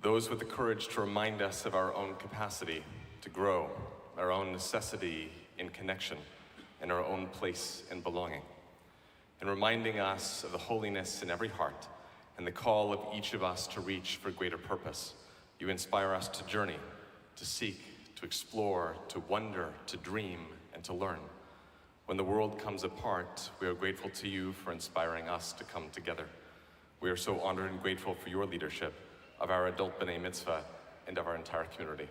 Those with the courage to remind us of our own capacity to grow, our own necessity in connection, and our own place in belonging. And reminding us of the holiness in every heart and the call of each of us to reach for greater purpose. You inspire us to journey, to seek, to explore, to wonder, to dream, and to learn. When the world comes apart, we are grateful to you for inspiring us to come together. We are so honored and grateful for your leadership of our adult B'nai Mitzvah and of our entire community.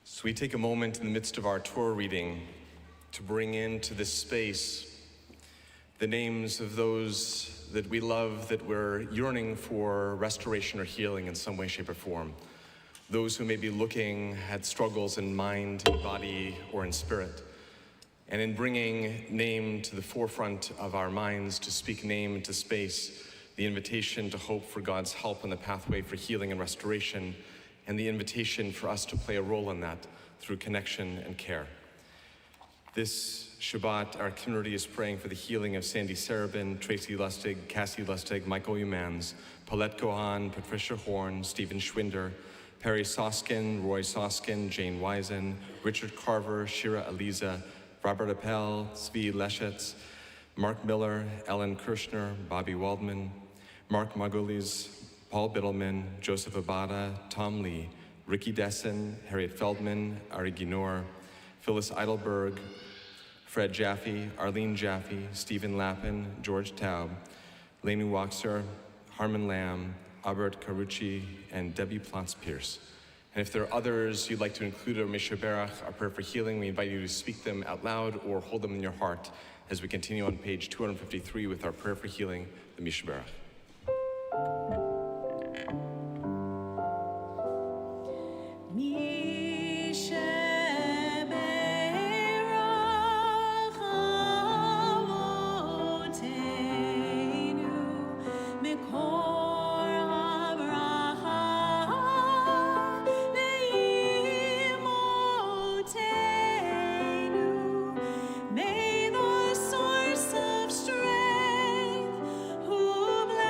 So we take a moment in the midst of our Torah reading to bring into this space the names of those that we love, that we're yearning for restoration or healing in some way, shape, or form. Those who may be looking at struggles in mind, in body, or in spirit. And in bringing name to the forefront of our minds, to speak name into space, the invitation to hope for God's help on the pathway for healing and restoration, and the invitation for us to play a role in that through connection and care. This Shabbat, our community is praying for the healing of Sandy Sarabin, Tracy Lustig, Cassie Lustig, Michael Umans, Paulette Gohan, Patricia Horn, Stephen Schwinder, Perry Soskin, Roy Soskin, Jane Wisen, Richard Carver, Shira Aliza, Robert Appel, Zvi Leschetz, Mark Miller, Ellen Kirshner, Bobby Waldman, Mark Magulis, Paul Biddleman, Joseph Abada, Tom Lee, Ricky Dessen, Harriet Feldman, Ari Ginor, Phyllis Eidelberg, Fred Jaffe, Arlene Jaffe, Stephen Lappin, George Taub, Lainey Waxer, Harmon Lamb, Albert Carucci, and Debbie Plantz-Pierce. And if there are others you'd like to include in Misha Berach, our prayer for healing, we invite you to speak them out loud or hold them in your heart as we continue on page 253 with our prayer for healing, the Misha Berach. May the source of strength, who bless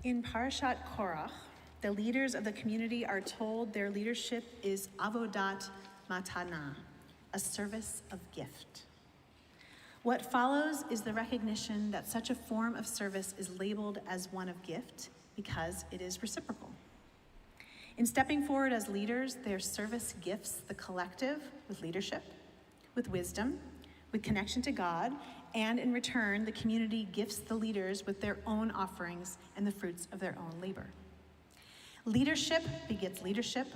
In Parashat Korach, the leaders of the community are told their leadership is avodat matana, a service of gift. What follows is the recognition that such a form of service is labeled as one of gift because it is reciprocal. In stepping forward as leaders, their service gifts the collective with leadership, with wisdom, with connection to God, and in return, the community gifts the leaders with their own offerings and the fruits of their own labor. Leadership begets leadership,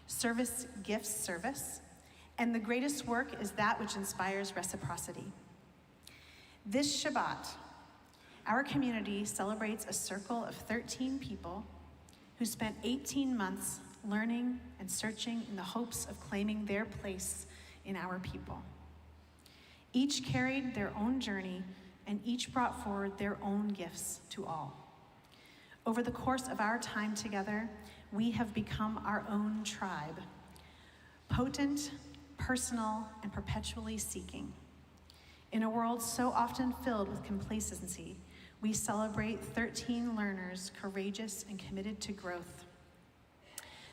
service gifts service, and the greatest work is that which inspires reciprocity. This Shabbat, our community celebrates a circle of 13 people who spent 18 months learning and searching in the hopes of claiming their place in our people. Each carried their own journey, and each brought forward their own gifts to all. Over the course of our time together, we have become our own tribe, potent, personal, and perpetually seeking. In a world so often filled with complacency, we celebrate 13 learners courageous and committed to growth.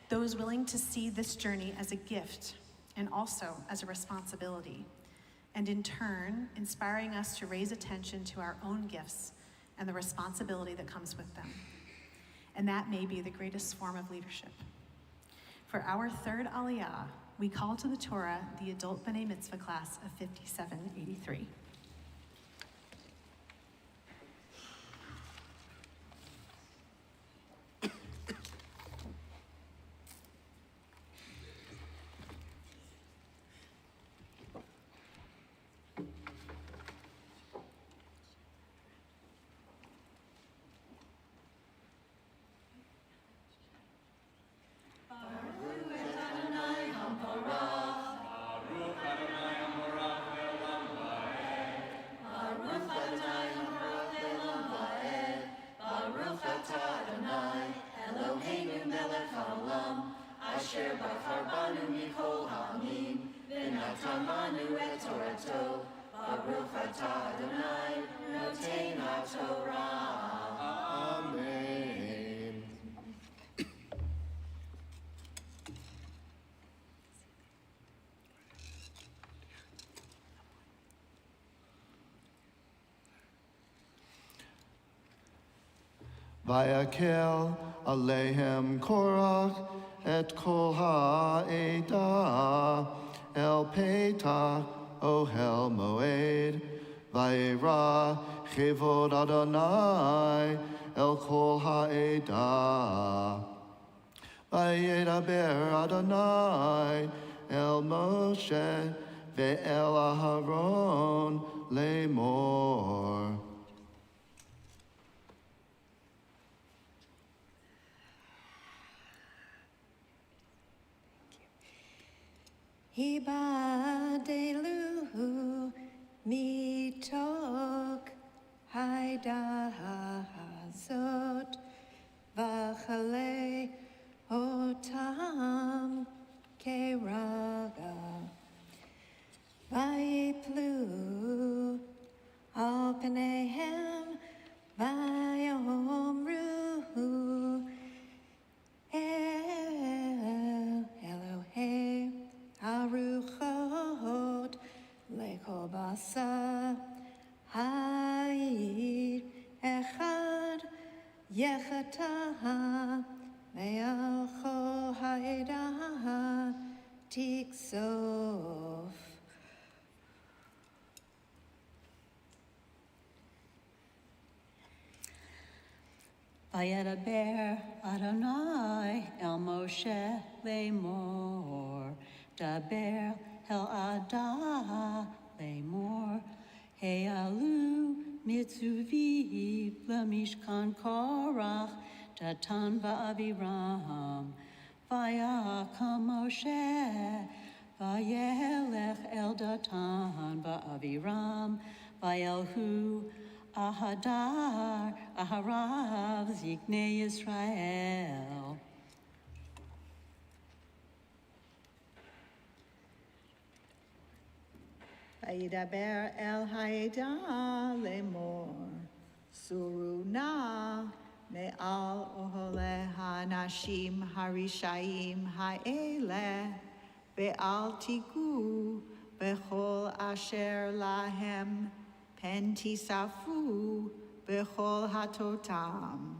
Those willing to see this journey as a gift and also as a responsibility, and in turn, inspiring us to raise attention to our own gifts and the responsibility that comes with them. And that may be the greatest form of leadership. For our third Aliyah, we call to the Torah the adult B'nai Mitzvah class of 5783. Amen. Vayakel Alehem Korach et Kol Ha'edah El Petach Ohel Moed Vayera Chevod Adonai El Kol Ha'edah Vayedaber Adonai El Moshe Ve'el Aharon Lemor. Hibadelu mitok haidazot v'chale otam keraga vayiplu al pneihem vayomru El Elohim Aruchot Lekol Basa Hayid Echad Yechata Me'achol Ha'idah Tiksof. Vayedaber Adonai El Moshe Lemor Daber El Adah Lemor He'alu Mitzuvi Lemishkan Korach Datan Va'aviram Vayakam Moshe Vayelech El Datan Va'aviram Vayelhu Ahadar, Aharav, Ziknei Yisrael. Vayidaber el Ha'idah lemor, Suruna Me'al ohole hanashim harishayim ha'ele, ve'al tiku bechol asher lahem pen tisafu bechol hatotam.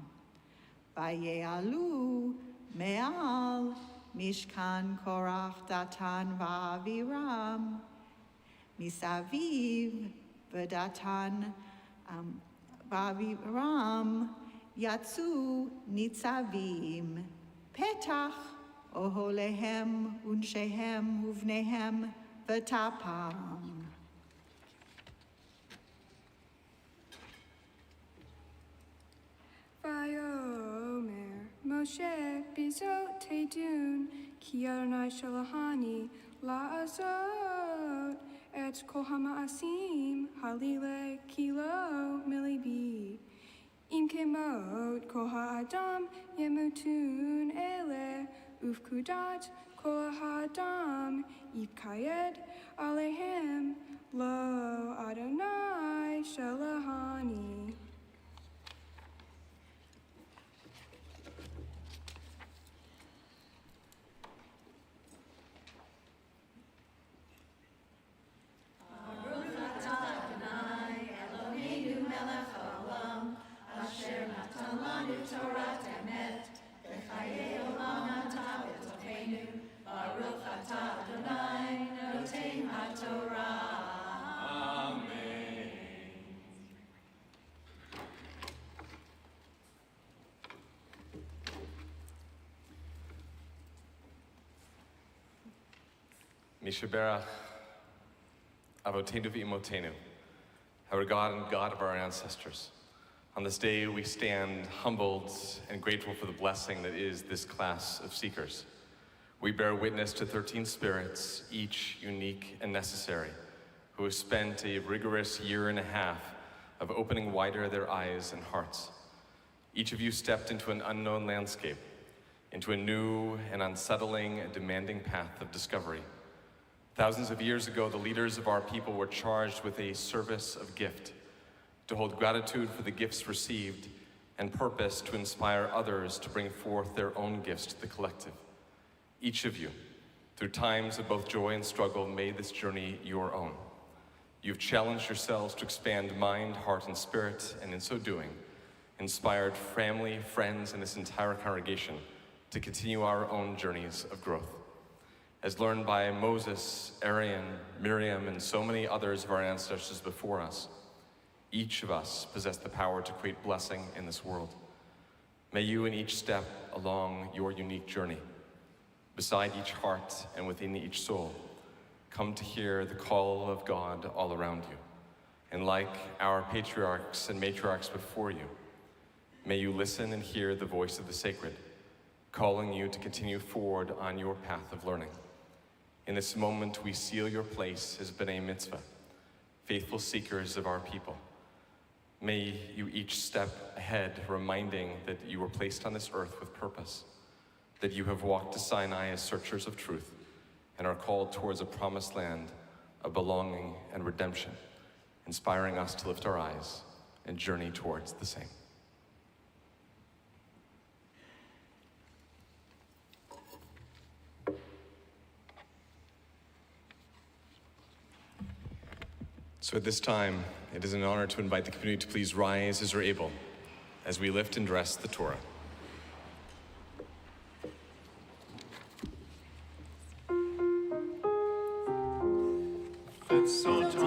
Vaye'alu me'al mishkan korach datan va'aviram misaviv v'datan va'aviram Yatsu nitzavim, petach oholehem unshehem uvnehem v'tapam. Vayomer Moshe bizot teidun ki Adonai shalahani la'azot et kol hama'asim halile kilo milibi. Im kemot kol ha'adam yemutun ele ufkudat kol ha'adam yipkayed alehem lo Adonai shalahani. Mishaberach, Avotenu v'imotenu, our God and God of our ancestors. On this day, we stand humbled and grateful for the blessing that is this class of seekers. We bear witness to 13 spirits, each unique and necessary, who have spent a rigorous year and a half of opening wider their eyes and hearts. Each of you stepped into an unknown landscape, into a new and unsettling and demanding path of discovery. Thousands of years ago, the leaders of our people were charged with a service of gift, to hold gratitude for the gifts received and purpose to inspire others to bring forth their own gifts to the collective. Each of you, through times of both joy and struggle, made this journey your own. You've challenged yourselves to expand mind, heart, and spirit, and in so doing, inspired family, friends, and this entire congregation to continue our own journeys of growth. As learned by Moses, Aaron, Miriam, and so many others of our ancestors before us, each of us possess the power to create blessing in this world. May you in each step along your unique journey, beside each heart and within each soul, come to hear the call of God all around you. And like our patriarchs and matriarchs before you, may you listen and hear the voice of the sacred, calling you to continue forward on your path of learning. In this moment, we seal your place as B'nai Mitzvah, faithful seekers of our people. May you each step ahead, reminding that you were placed on this earth with purpose, that you have walked to Sinai as searchers of truth and are called towards a promised land of belonging and redemption, inspiring us to lift our eyes and journey towards the same. So at this time, it is an honor to invite the community to please rise as you're able as we lift and dress the Torah. Rachel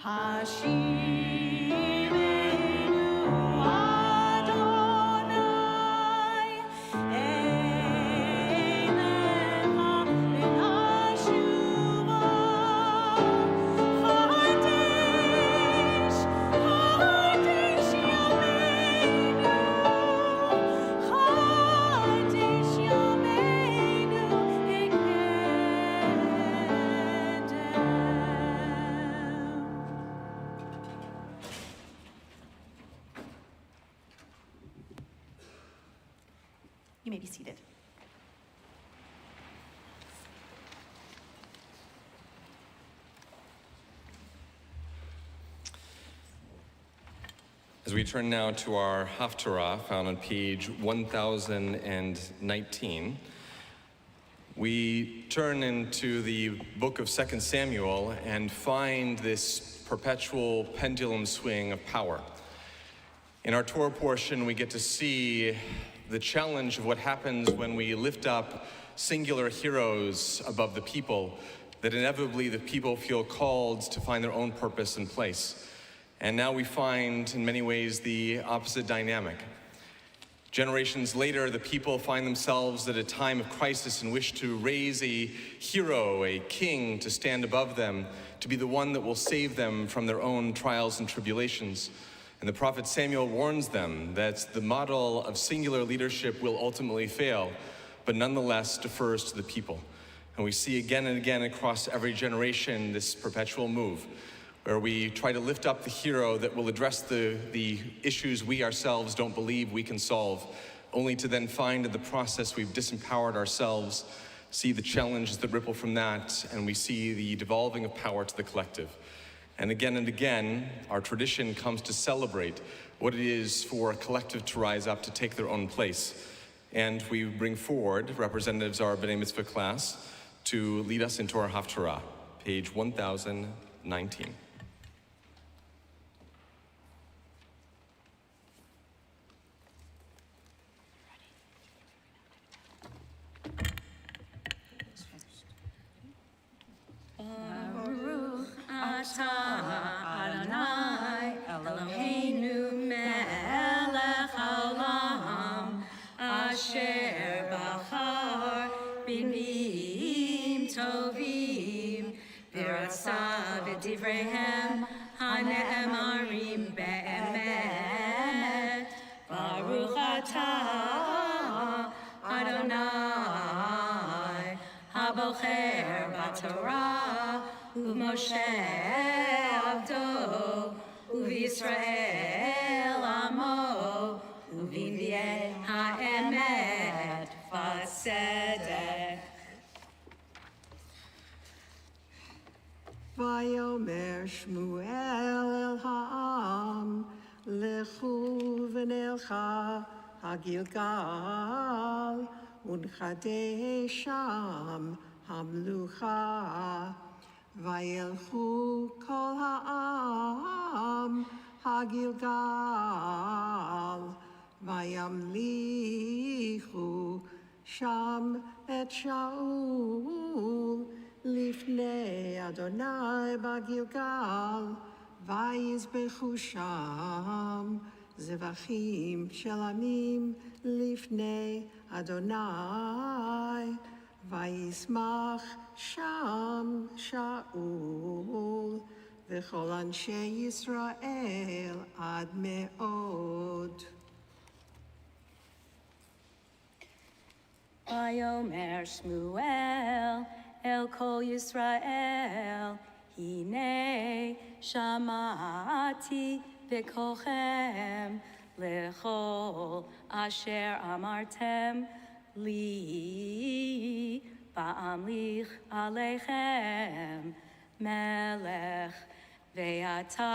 Hashivenu Adonai Elecha min hashuva Chadesh Yameinu Chadesh Yameinu You may be seated. As we turn now to our Haftarah, found on page 1019, we turn into the book of 2 Samuel and find this perpetual pendulum swing of power. In our Torah portion, we get to see the challenge of what happens when we lift up singular heroes above the people, that inevitably the people feel called to find their own purpose and place. And now we find, in many ways, the opposite dynamic. Generations later, the people find themselves at a time of crisis and wish to raise a hero, a king, to stand above them, to be the one that will save them from their own trials and tribulations. And the prophet Samuel warns them that the model of singular leadership will ultimately fail, but nonetheless defers to the people. And we see again and again across every generation this perpetual move, where we try to lift up the hero that will address the issues we ourselves don't believe we can solve, only to then find in the process we've disempowered ourselves, see the challenges that ripple from that, and we see the devolving of power to the collective. And again, our tradition comes to celebrate what it is for a collective to rise up to take their own place. And we bring forward representatives of our B'nai Mitzvah class to lead us into our Haftarah, page 1019. Baruch atah Adonai Eloheinu melech haolam asher bachar b'nim tovim v'ratza v'divreihem hane'emarim be'emet. Baruch atah Adonai habocher b'Torah u'Moshe avdo u'Yisrael amo u'v'nvi'ei ha'emet v'tzedek. Vayomer Shmuel el ha'am lechu v'nelcha ha'gilgal unchadei sham hamlucha vayelchu kol ha'am ha'gilgal vayamlichu sham et Shaul lifnei Adonai b'Gilgal vayizbechu sham zevachim shelamim lifnei Adonai vayismach sham Shaul v'chol anshei Yisrael ad me'od. Vayomer Shmuel el kol Yisrael hinei shamati b'kolchem lechol asher amartem li ba'amlich aleichem melech ve'ata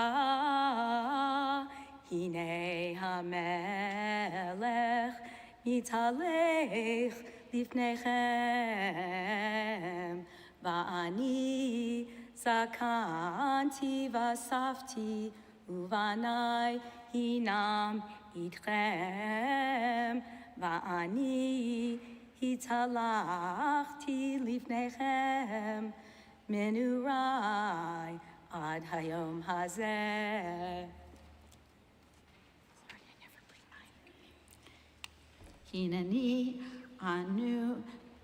hinei hamelech nitalech lifnechem va'ani zakanti v'asafti uvanai hinam idchem va'ani hitalachti lifnechem menurai ad hayom hazeh. Hineni anu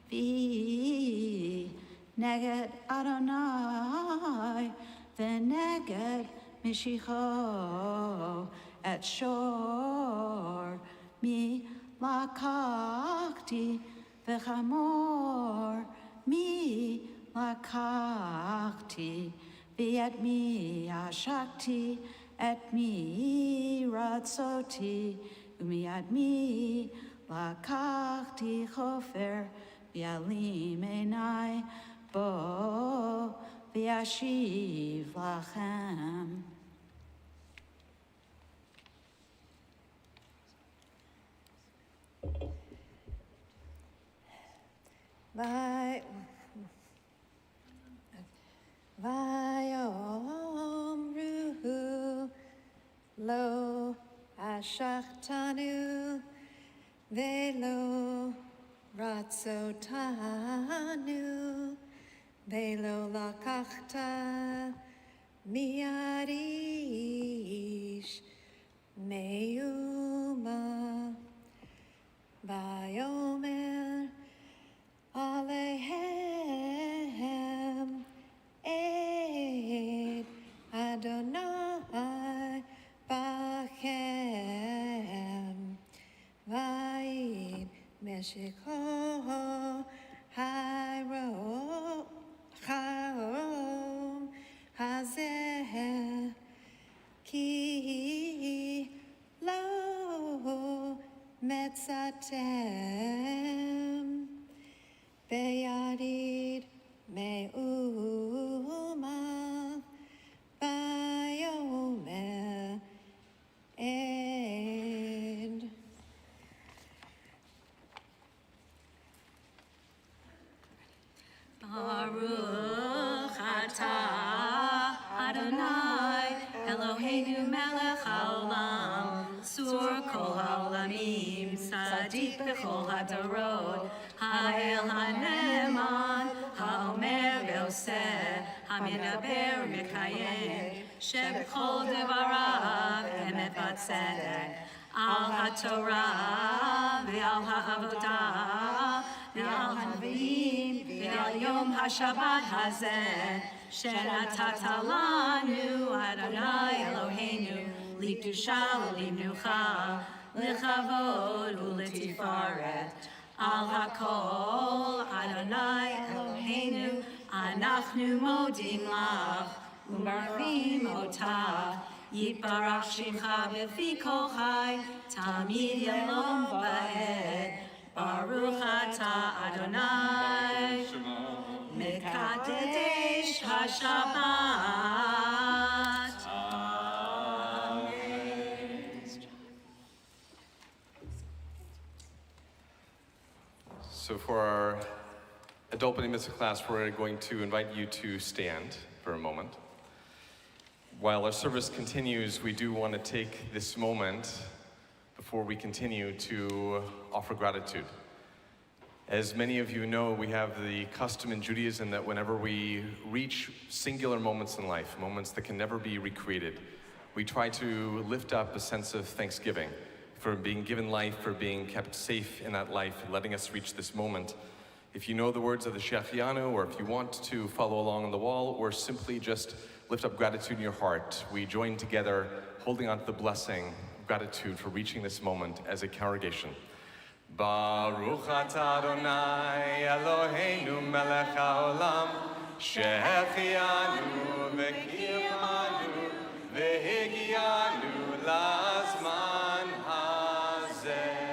vi neged Adonai v'neged Mishicho et shor mi lakachti v'chamor mi lakachti v'et mi ashakti et mi ratzoti u'miad mi lakachti chofer v'yalim einai bo v'yashiv lachem. Vayomruhu lo ashachtanu velo ratzotanu velo lakachta miarish meuma vayomer Alehem Ed Adonai Bachem Vaid Meshiko Charom Hazeh Ki Lo Metzatem Beyarid me'uma bayomer ed. Baruch atah Adonai Eloheinu melech haolam sur kol haolamim tzaddik b'chol hadorot ha'el ha'ne'eman ha'omer ve'oseh ha'medaber mekayem sheb'chol devarav emet v'tzedek al ha'torah ve'al ha'avodah ve'al ha'nevi'im ve'al yom ha'shabbat hazeh שנתת לנו, אדוני אלוהינו, לקדושה ולמנוחה, לכבוד ולתפארת. על הכל, אדוני אלוהינו, אנחנו מודים לך ומברכים אותך. יתברך שמך בפי כל חי, תמיד יום ועד. ברוך אתה, אדוני, מקדש השבת. So for our adult B'nai Mitzvah class, we're going to invite you to stand for a moment. While our service continues, we do want to take this moment before we continue to offer gratitude. As many of you know, we have the custom in Judaism that whenever we reach singular moments in life, moments that can never be recreated, we try to lift up a sense of thanksgiving for being given life, for being kept safe in that life, and letting us reach this moment. If you know the words of the Shechianu, or if you want to follow along on the wall, or simply just lift up gratitude in your heart, we join together, holding on to the blessing of gratitude for reaching this moment as a congregation. Baruch atah Adonai Eloheinu melech haolam shehechianu v'kiyamanu v'higianu lazman hazeh.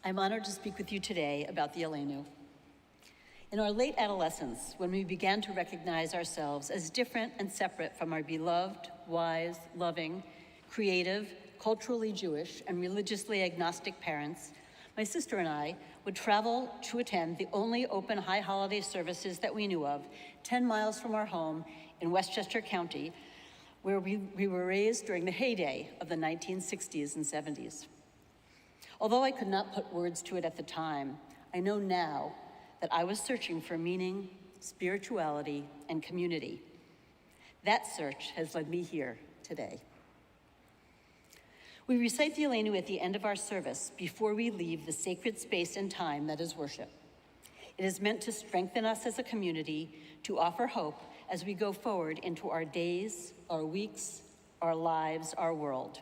I'm honored to speak with you today about the Aleinu. In our late adolescence, when we began to recognize ourselves as different and separate from our beloved, wise, loving, creative, culturally Jewish and religiously agnostic parents, my sister and I would travel to attend the only open high holiday services that we knew of, 10 miles from our home in Westchester County, where we were raised during the heyday of the 1960s and 70s. Although I could not put words to it at the time, I know now that I was searching for meaning, spirituality, and community. That search has led me here today. We recite the Aleinu at the end of our service before we leave the sacred space and time that is worship. It is meant to strengthen us as a community, to offer hope as we go forward into our days, our weeks, our lives, our world.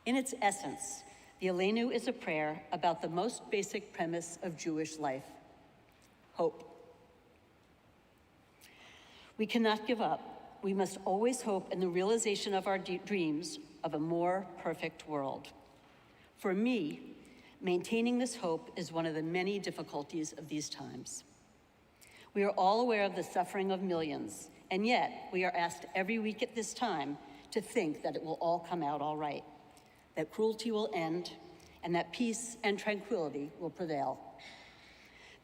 In its essence, the Aleinu is a prayer about the most basic premise of Jewish life: hope. We cannot give up. We must always hope in the realization of our dreams of a more perfect world. For me, maintaining this hope is one of the many difficulties of these times. We are all aware of the suffering of millions, and yet we are asked every week at this time to think that it will all come out all right, that cruelty will end, and that peace and tranquility will prevail.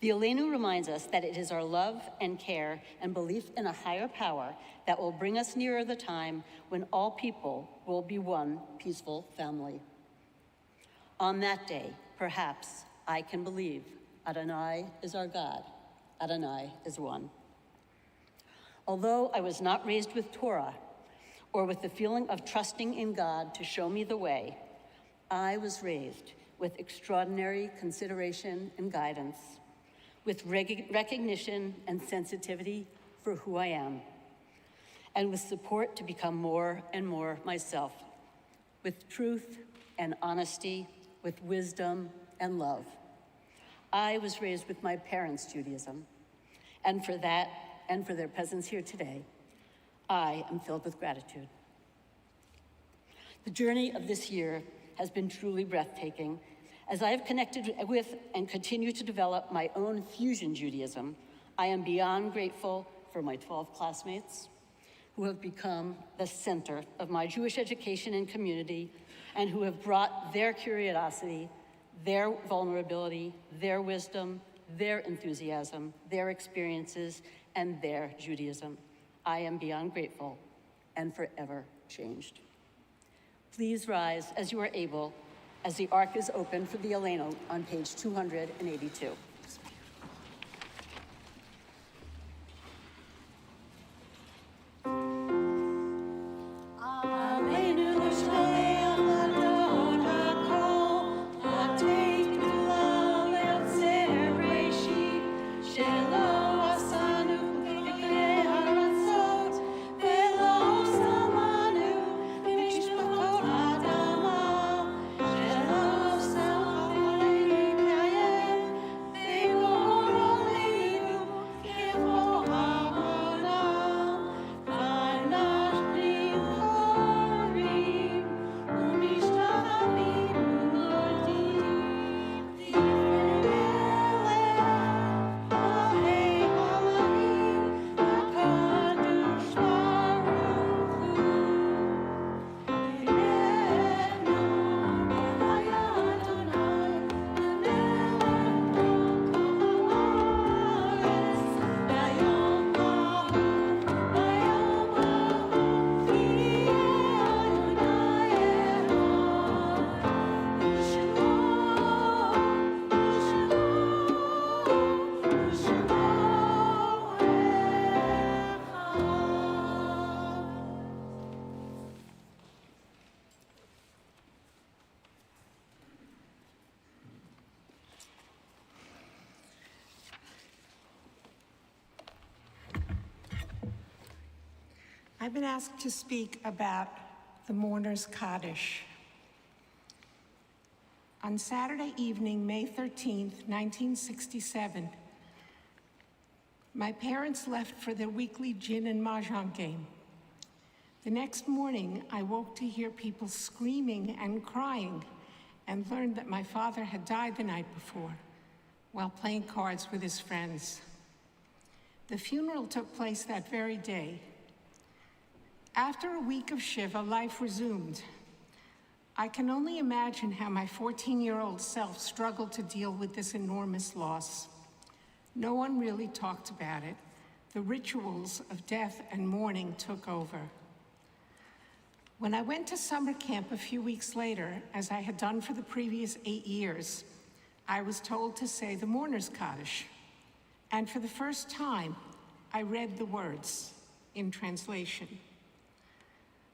The Aleinu reminds us that it is our love and care and belief in a higher power that will bring us nearer the time when all people will be one peaceful family. On that day, perhaps I can believe Adonai is our God, Adonai is one. Although I was not raised with Torah or with the feeling of trusting in God to show me the way, I was raised with extraordinary consideration and guidance, with recognition and sensitivity for who I am, and with support to become more and more myself, with truth and honesty, with wisdom and love. I was raised with my parents' Judaism, and for that, and for their presence here today, I am filled with gratitude. The journey of this year has been truly breathtaking. As I have connected with and continue to develop my own fusion Judaism, I am beyond grateful for my 12 classmates who have become the center of my Jewish education and community, and who have brought their curiosity, their vulnerability, their wisdom, their enthusiasm, their experiences, and their Judaism. I am beyond grateful and forever changed. Please rise as you are able, as the ark is open for the Aleinu on page 282. I've been asked to speak about the mourner's Kaddish. On Saturday evening, May 13th, 1967, my parents left for their weekly gin and mahjong game. The next morning, I woke to hear people screaming and crying and learned that my father had died the night before while playing cards with his friends. The funeral took place that very day. After a week of Shiva, life resumed. I can only imagine how my 14-year-old self struggled to deal with this enormous loss. No one really talked about it. The rituals of death and mourning took over. When I went to summer camp a few weeks later, as I had done for the previous 8 years, I was told to say the mourner's Kaddish. And for the first time, I read the words in translation.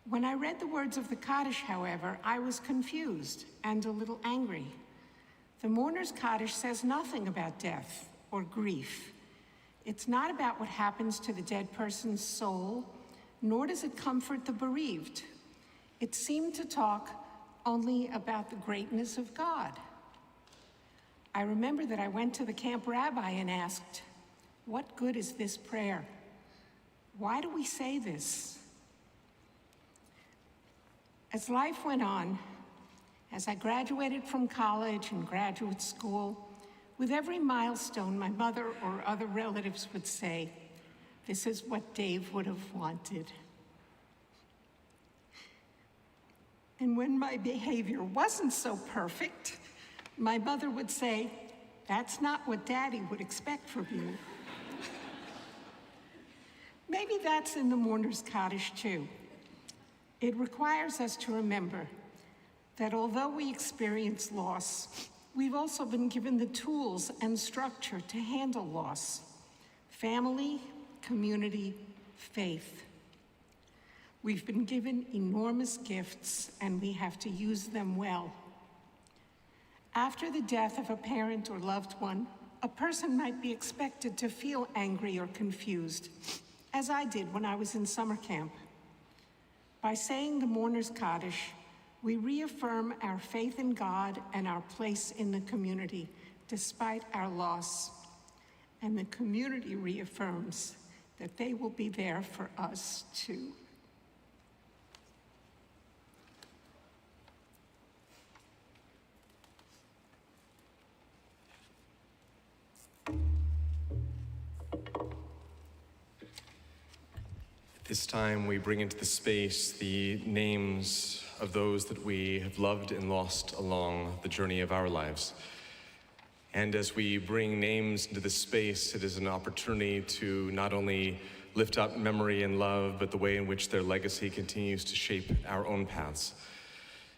When I read the words of the Kaddish, however, I was confused and a little angry. The mourner's Kaddish says nothing about death or grief. It's not about what happens to the dead person's soul, nor does it comfort the bereaved. It seemed to talk only about the greatness of God. I remember that I went to the camp rabbi and asked, "What good is this prayer? Why do we say this?" As life went on, as I graduated from college and graduate school, with every milestone, my mother or other relatives would say, "This is what Dave would have wanted." And when my behavior wasn't so perfect, my mother would say, "That's not what Daddy would expect from you." Maybe that's in the mourner's Kaddish too. It requires us to remember that although we experience loss, we've also been given the tools and structure to handle loss: family, community, faith. We've been given enormous gifts, and we have to use them well. After the death of a parent or loved one, a person might be expected to feel angry or confused, as I did when I was in summer camp. By saying the mourner's Kaddish, we reaffirm our faith in God and our place in the community, despite our loss. And the community reaffirms that they will be there for us too. This time we bring into the space the names of those that we have loved and lost along the journey of our lives. And as we bring names into the space, it is an opportunity to not only lift up memory and love, but the way in which their legacy continues to shape our own paths.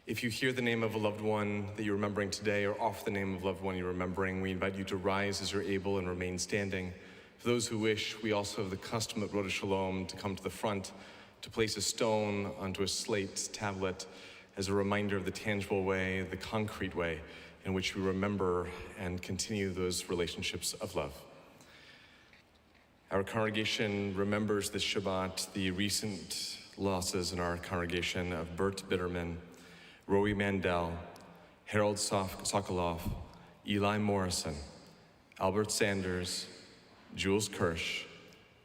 If you hear the name of a loved one that you're remembering today, or offer the name of a loved one you're remembering, we invite you to rise as you're able and remain standing. For those who wish, we also have the custom at Rosh Shalom to come to the front to place a stone onto a slate tablet as a reminder of the tangible way, the concrete way in which we remember and continue those relationships of love. Our congregation remembers this Shabbat the recent losses in our congregation of Bert Bitterman, Roy Mandel, Harold Sokoloff, Eli Morrison, Albert Sanders, Jules Kirsch,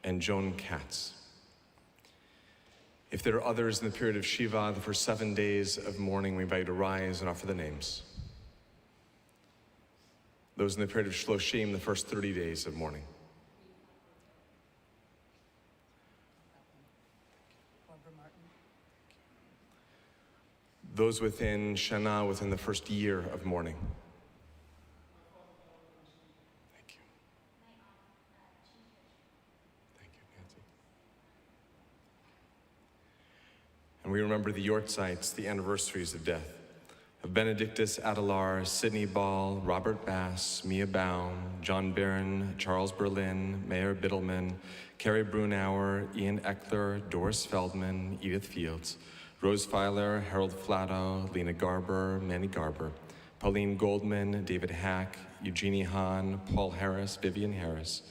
and Joan Katz. If there are others in the period of Shiva, the first 7 days of mourning, we invite you to rise and offer the names. Those in the period of Shloshim, the first 30 days of mourning. Those within Shana, within the first year of mourning. And we remember the Yortzites, the anniversaries of death, of Benedictus Adelar, Sidney Ball, Robert Bass, Mia Baum, John Barron, Charles Berlin, Mayor Biddleman, Carrie Brunauer, Ian Eckler, Doris Feldman, Edith Fields, Rose Feiler, Harold Flatto, Lena Garber, Manny Garber, Pauline Goldman, David Hack, Eugenie Hahn, Paul Harris, Vivian Harris,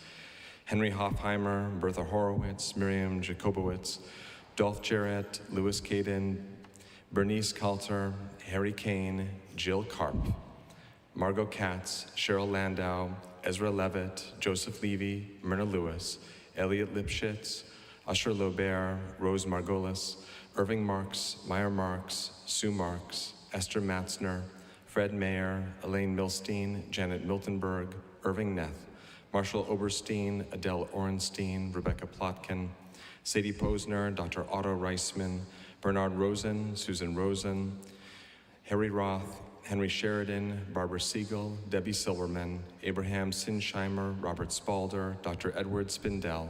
Henry Hoffheimer, Bertha Horowitz, Miriam Jacobowitz, Dolph Jarrett, Louis Caden, Bernice Coulter, Harry Kane, Jill Karp, Margot Katz, Cheryl Landau, Ezra Levitt, Joseph Levy, Myrna Lewis, Elliot Lipschitz, Usher Lobert, Rose Margolis, Irving Marks, Meyer Marks, Sue Marks, Esther Matzner, Fred Mayer, Elaine Milstein, Janet Miltenberg, Irving Neth, Marshall Oberstein, Adele Orenstein, Rebecca Plotkin, Sadie Posner, Dr. Otto Reisman, Bernard Rosen, Susan Rosen, Harry Roth, Henry Sheridan, Barbara Siegel, Debbie Silverman, Abraham Sinsheimer, Robert Spalder, Dr. Edward Spindell,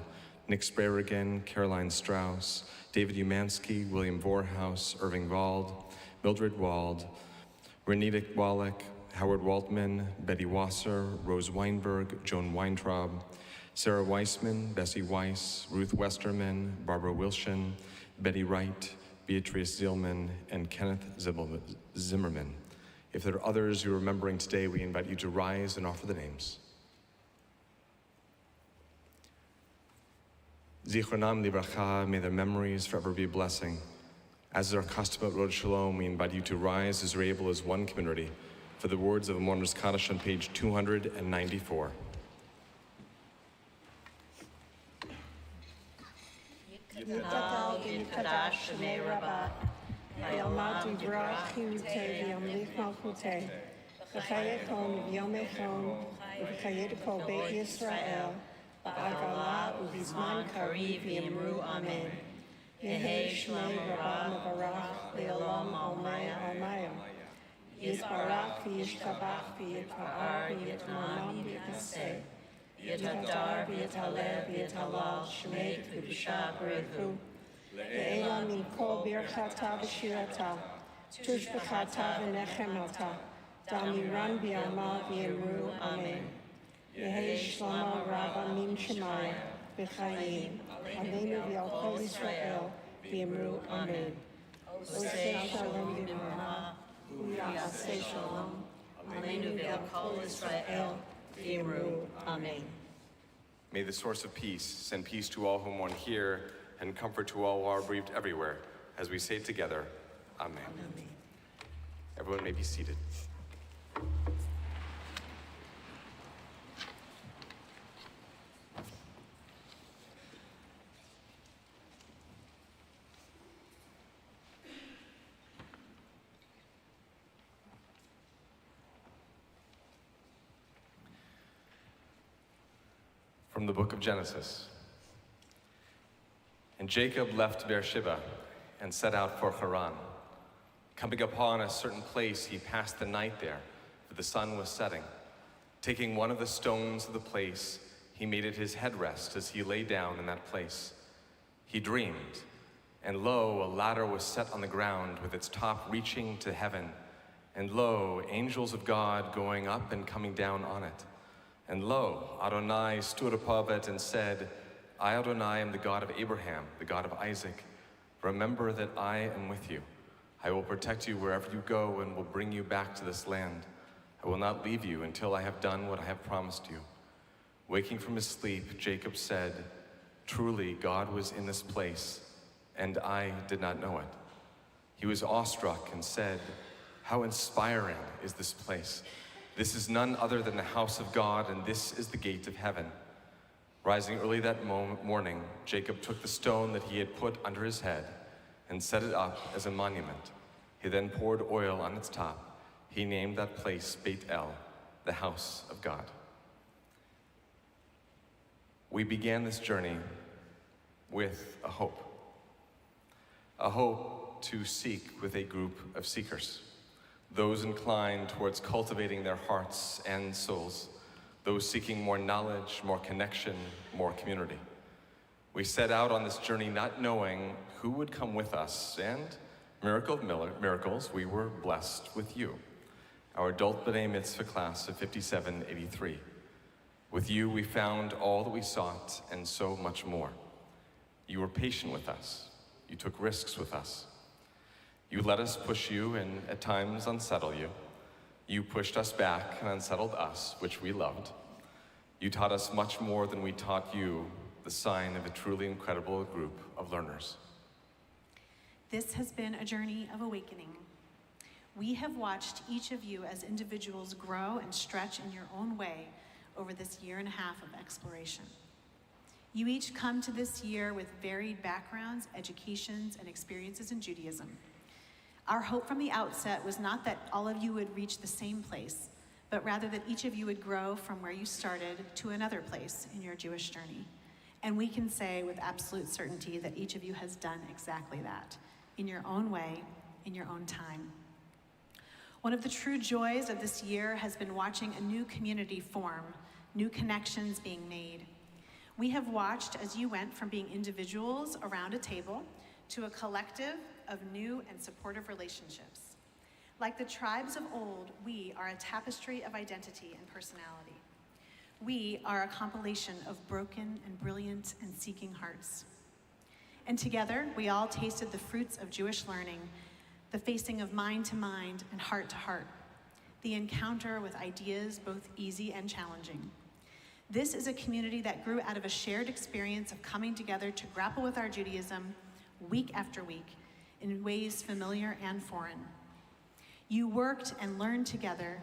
Nick Sprarigan, Caroline Strauss, David Umansky, William Vorhaus, Irving Wald, Mildred Wald, Renita Wallach, Howard Waltman, Betty Wasser, Rose Weinberg, Joan Weintraub, Sarah Weissman, Bessie Weiss, Ruth Westerman, Barbara Wilshin, Betty Wright, Beatrice Zillman, and Kenneth Zimmerman. If there are others you're remembering today, we invite you to rise and offer the names. Zichronam Livracha, may their memories forever be a blessing. As is our custom at Road Shalom, we invite you to rise as you're able as one community for the words of a mourner's Kaddish on page 294. Yitadal v'yitadash shemei Rabbah, v'yalmad yivrach hirutei v'yamlich malchutei, v'chayekon v'yomechon, v'chayekon beit Yisrael, v'agala u'bizman kariv v'yemru amen. Yehei shemei Rabbah mevarach le'olam almaya almaya. Yisbarach v'yishtabach v'yitpa'ar v'yitmanam v'yitnaseh. Yitadar v'yitaleh v'yitalal shmei kedusha b'rechu. Le'elam min kol birchata v'shirata. Tushbechata v'nechemata. Damiran b'yama v'yemru amen. Yehi shlama rabba min shemaya v'chayim. Aleinu v'yal kol Yisrael v'yemru amen. Oseh shalom v'morah. U'yaseh shalom. Aleinu v'yal kol Yisrael. Amen. May the source of peace send peace to all who mourn here and comfort to all who are bereaved everywhere, as we say together, Amen. Amen. Everyone may be seated. From the book of Genesis. And Jacob left Beersheba and set out for Haran. Coming upon a certain place, he passed the night there, for the sun was setting. Taking one of the stones of the place, he made it his headrest as he lay down in that place. He dreamed, and lo, a ladder was set on the ground with its top reaching to heaven. And lo, angels of God going up and coming down on it. And lo, Adonai stood above it and said, I, Adonai, am the God of Abraham, the God of Isaac. Remember that I am with you. I will protect you wherever you go and will bring you back to this land. I will not leave you until I have done what I have promised you. Waking from his sleep, Jacob said, truly God was in this place, and I did not know it. He was awestruck and said, how inspiring is this place. This is none other than the house of God, and this is the gate of heaven. Rising early that morning, Jacob took the stone that he had put under his head and set it up as a monument. He then poured oil on its top. He named that place Beit El, the house of God. We began this journey with a hope to seek with a group of seekers. Those inclined towards cultivating their hearts and souls, those seeking more knowledge, more connection, more community. We set out on this journey not knowing who would come with us, and miracle of miracles, we were blessed with you, our adult B'nai Mitzvah class of 5783. With you, we found all that we sought and so much more. You were patient with us. You took risks with us. You let us push you and at times unsettle you. You pushed us back and unsettled us, which we loved. You taught us much more than we taught you, the sign of a truly incredible group of learners. This has been a journey of awakening. We have watched each of you as individuals grow and stretch in your own way over this year and a half of exploration. You each come to this year with varied backgrounds, educations, and experiences in Judaism. Our hope from the outset was not that all of you would reach the same place, but rather that each of you would grow from where you started to another place in your Jewish journey. And we can say with absolute certainty that each of you has done exactly that, in your own way, in your own time. One of the true joys of this year has been watching a new community form, new connections being made. We have watched as you went from being individuals around a table to a collective of new and supportive relationships. Like the tribes of old, we are a tapestry of identity and personality. We are a compilation of broken and brilliant and seeking hearts. And together, we all tasted the fruits of Jewish learning, the facing of mind to mind and heart to heart, the encounter with ideas both easy and challenging. This is a community that grew out of a shared experience of coming together to grapple with our Judaism week after week in ways familiar and foreign. You worked and learned together.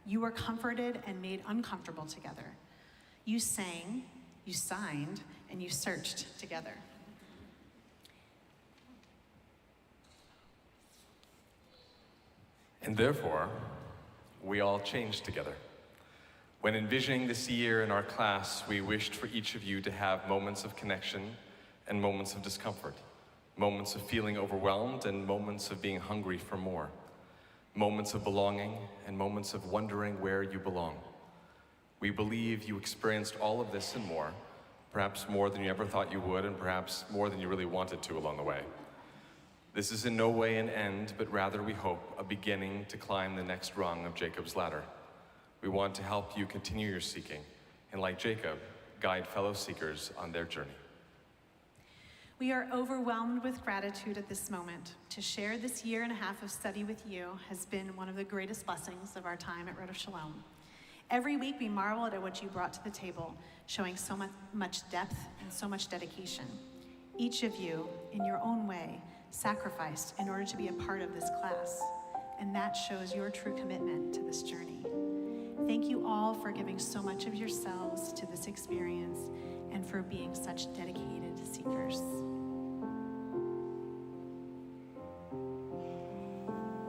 You were comforted and made uncomfortable together. You sang, you signed, and you searched together. And therefore, we all changed together. When envisioning this year in our class, we wished for each of you to have moments of connection and moments of discomfort, moments of feeling overwhelmed and moments of being hungry for more, moments of belonging and moments of wondering where you belong. We believe you experienced all of this and more, perhaps more than you ever thought you would, and perhaps more than you really wanted to along the way. This is in no way an end, but rather, we hope, a beginning to climb the next rung of Jacob's ladder. We want to help you continue your seeking, and like Jacob, guide fellow seekers on their journey. We are overwhelmed with gratitude at this moment. To share this year and a half of study with you has been one of the greatest blessings of our time at Rosh Shalom. Every week we marveled at what you brought to the table, showing so much depth and so much dedication. Each of you, in your own way, sacrificed in order to be a part of this class, and that shows your true commitment to this journey. Thank you all for giving so much of yourselves to this experience and for being such dedicated seekers.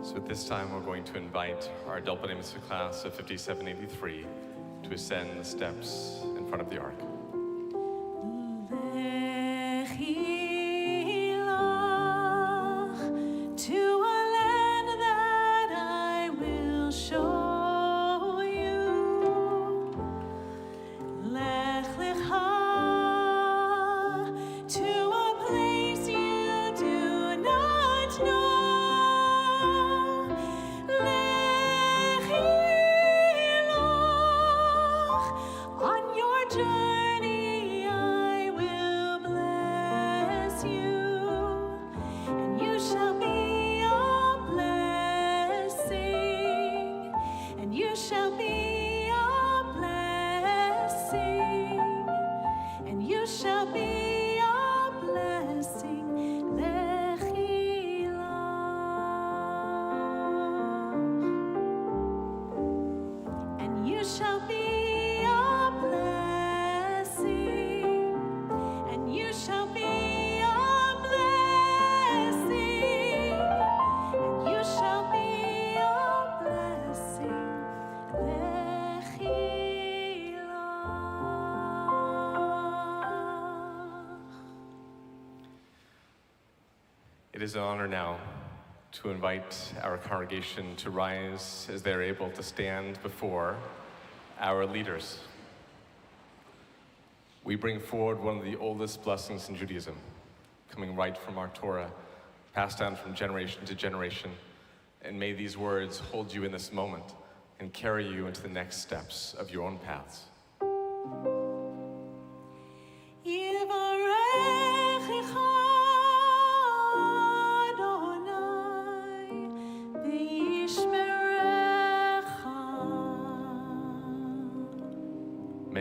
So at this time, we're going to invite our adult B'nai Mitzvah class of 5783 to ascend the steps in front of the ark. It is an honor now to invite our congregation to rise as they're able to stand before our leaders. We bring forward one of the oldest blessings in Judaism, coming right from our Torah, passed down from generation to generation. And may these words hold you in this moment and carry you into the next steps of your own paths.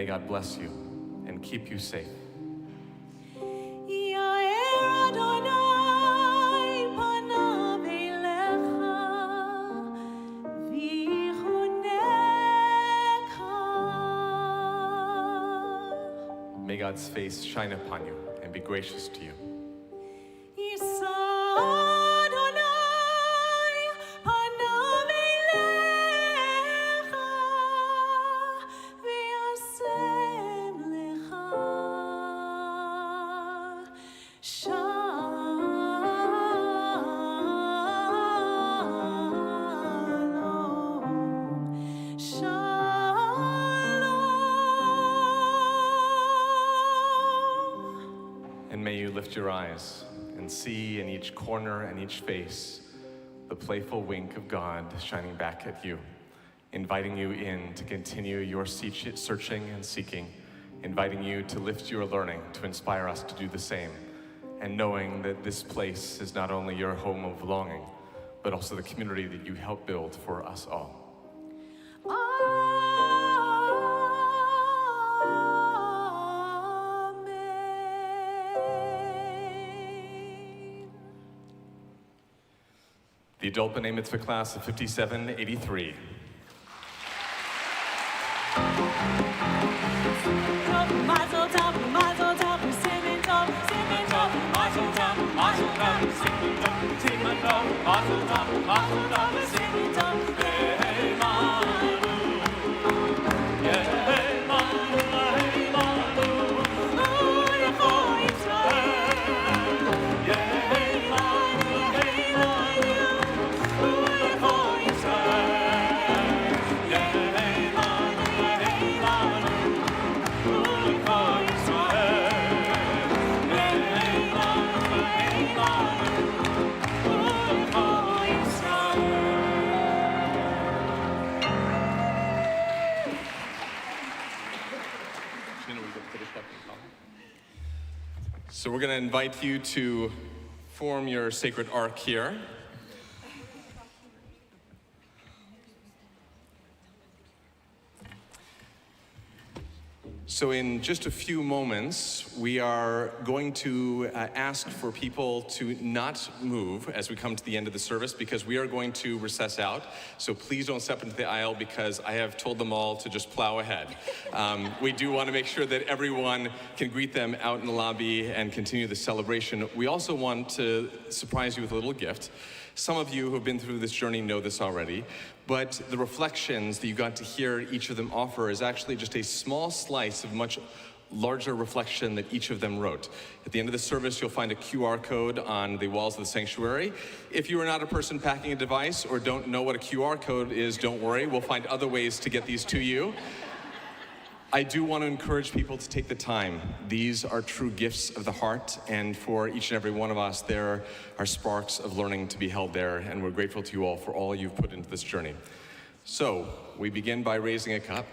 May God bless you and keep you safe. May God's face shine upon you and be gracious to you. you lift your eyes and see in each corner and each face the playful wink of God shining back at you, inviting you in to continue your searching and seeking, inviting you to lift your learning, to inspire us to do the same, and knowing that this place is not only your home of longing, but also the community that you help build for us all. The adult B'nai Mitzvah class of 5783. Mazel tov, mazel tov, simin tov, simin tov, mazel tov, mazel tov, simin tov, simin tov, mazel tov, mazel tov, simin tov, hey manu, hey manu, hey manu, u'lecho Yisrael, hey manu, hey manu, u'lecho Yisrael, hey manu, hey manu. So we're going to invite you to form your sacred ark here. So in just a few moments, we are going to ask for people to not move as we come to the end of the service, because we are going to recess out. So please don't step into the aisle, because I have told them all to just plow ahead. We do want to make sure that everyone can greet them out in the lobby and continue the celebration. We also want to surprise you with a little gift. Some of you who have been through this journey know this already, but the reflections that you got to hear each of them offer is actually just a small slice of much larger reflection that each of them wrote. At the end of the service, you'll find a QR code on the walls of the sanctuary. If you are not a person packing a device or don't know what a QR code is, don't worry, we'll find other ways to get these to you. I do want to encourage people to take the time. These are true gifts of the heart, and for each and every one of us, there are sparks of learning to be held there, and we're grateful to you all for all you've put into this journey. So, we begin by raising a cup.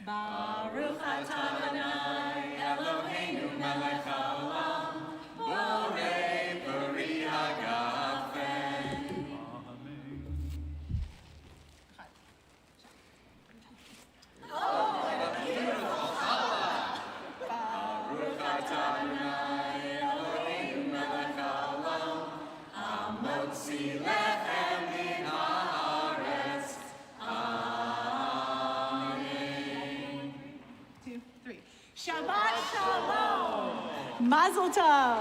Baruch atah Adonai Eloheinu melech haolam, borei peri hagafen. Oh, what a beautiful challah. Baruch atah Adonai Eloheinu melech haolam, hamotzi lechem min haaretz. Shabbat Shalom. Mazel Tov.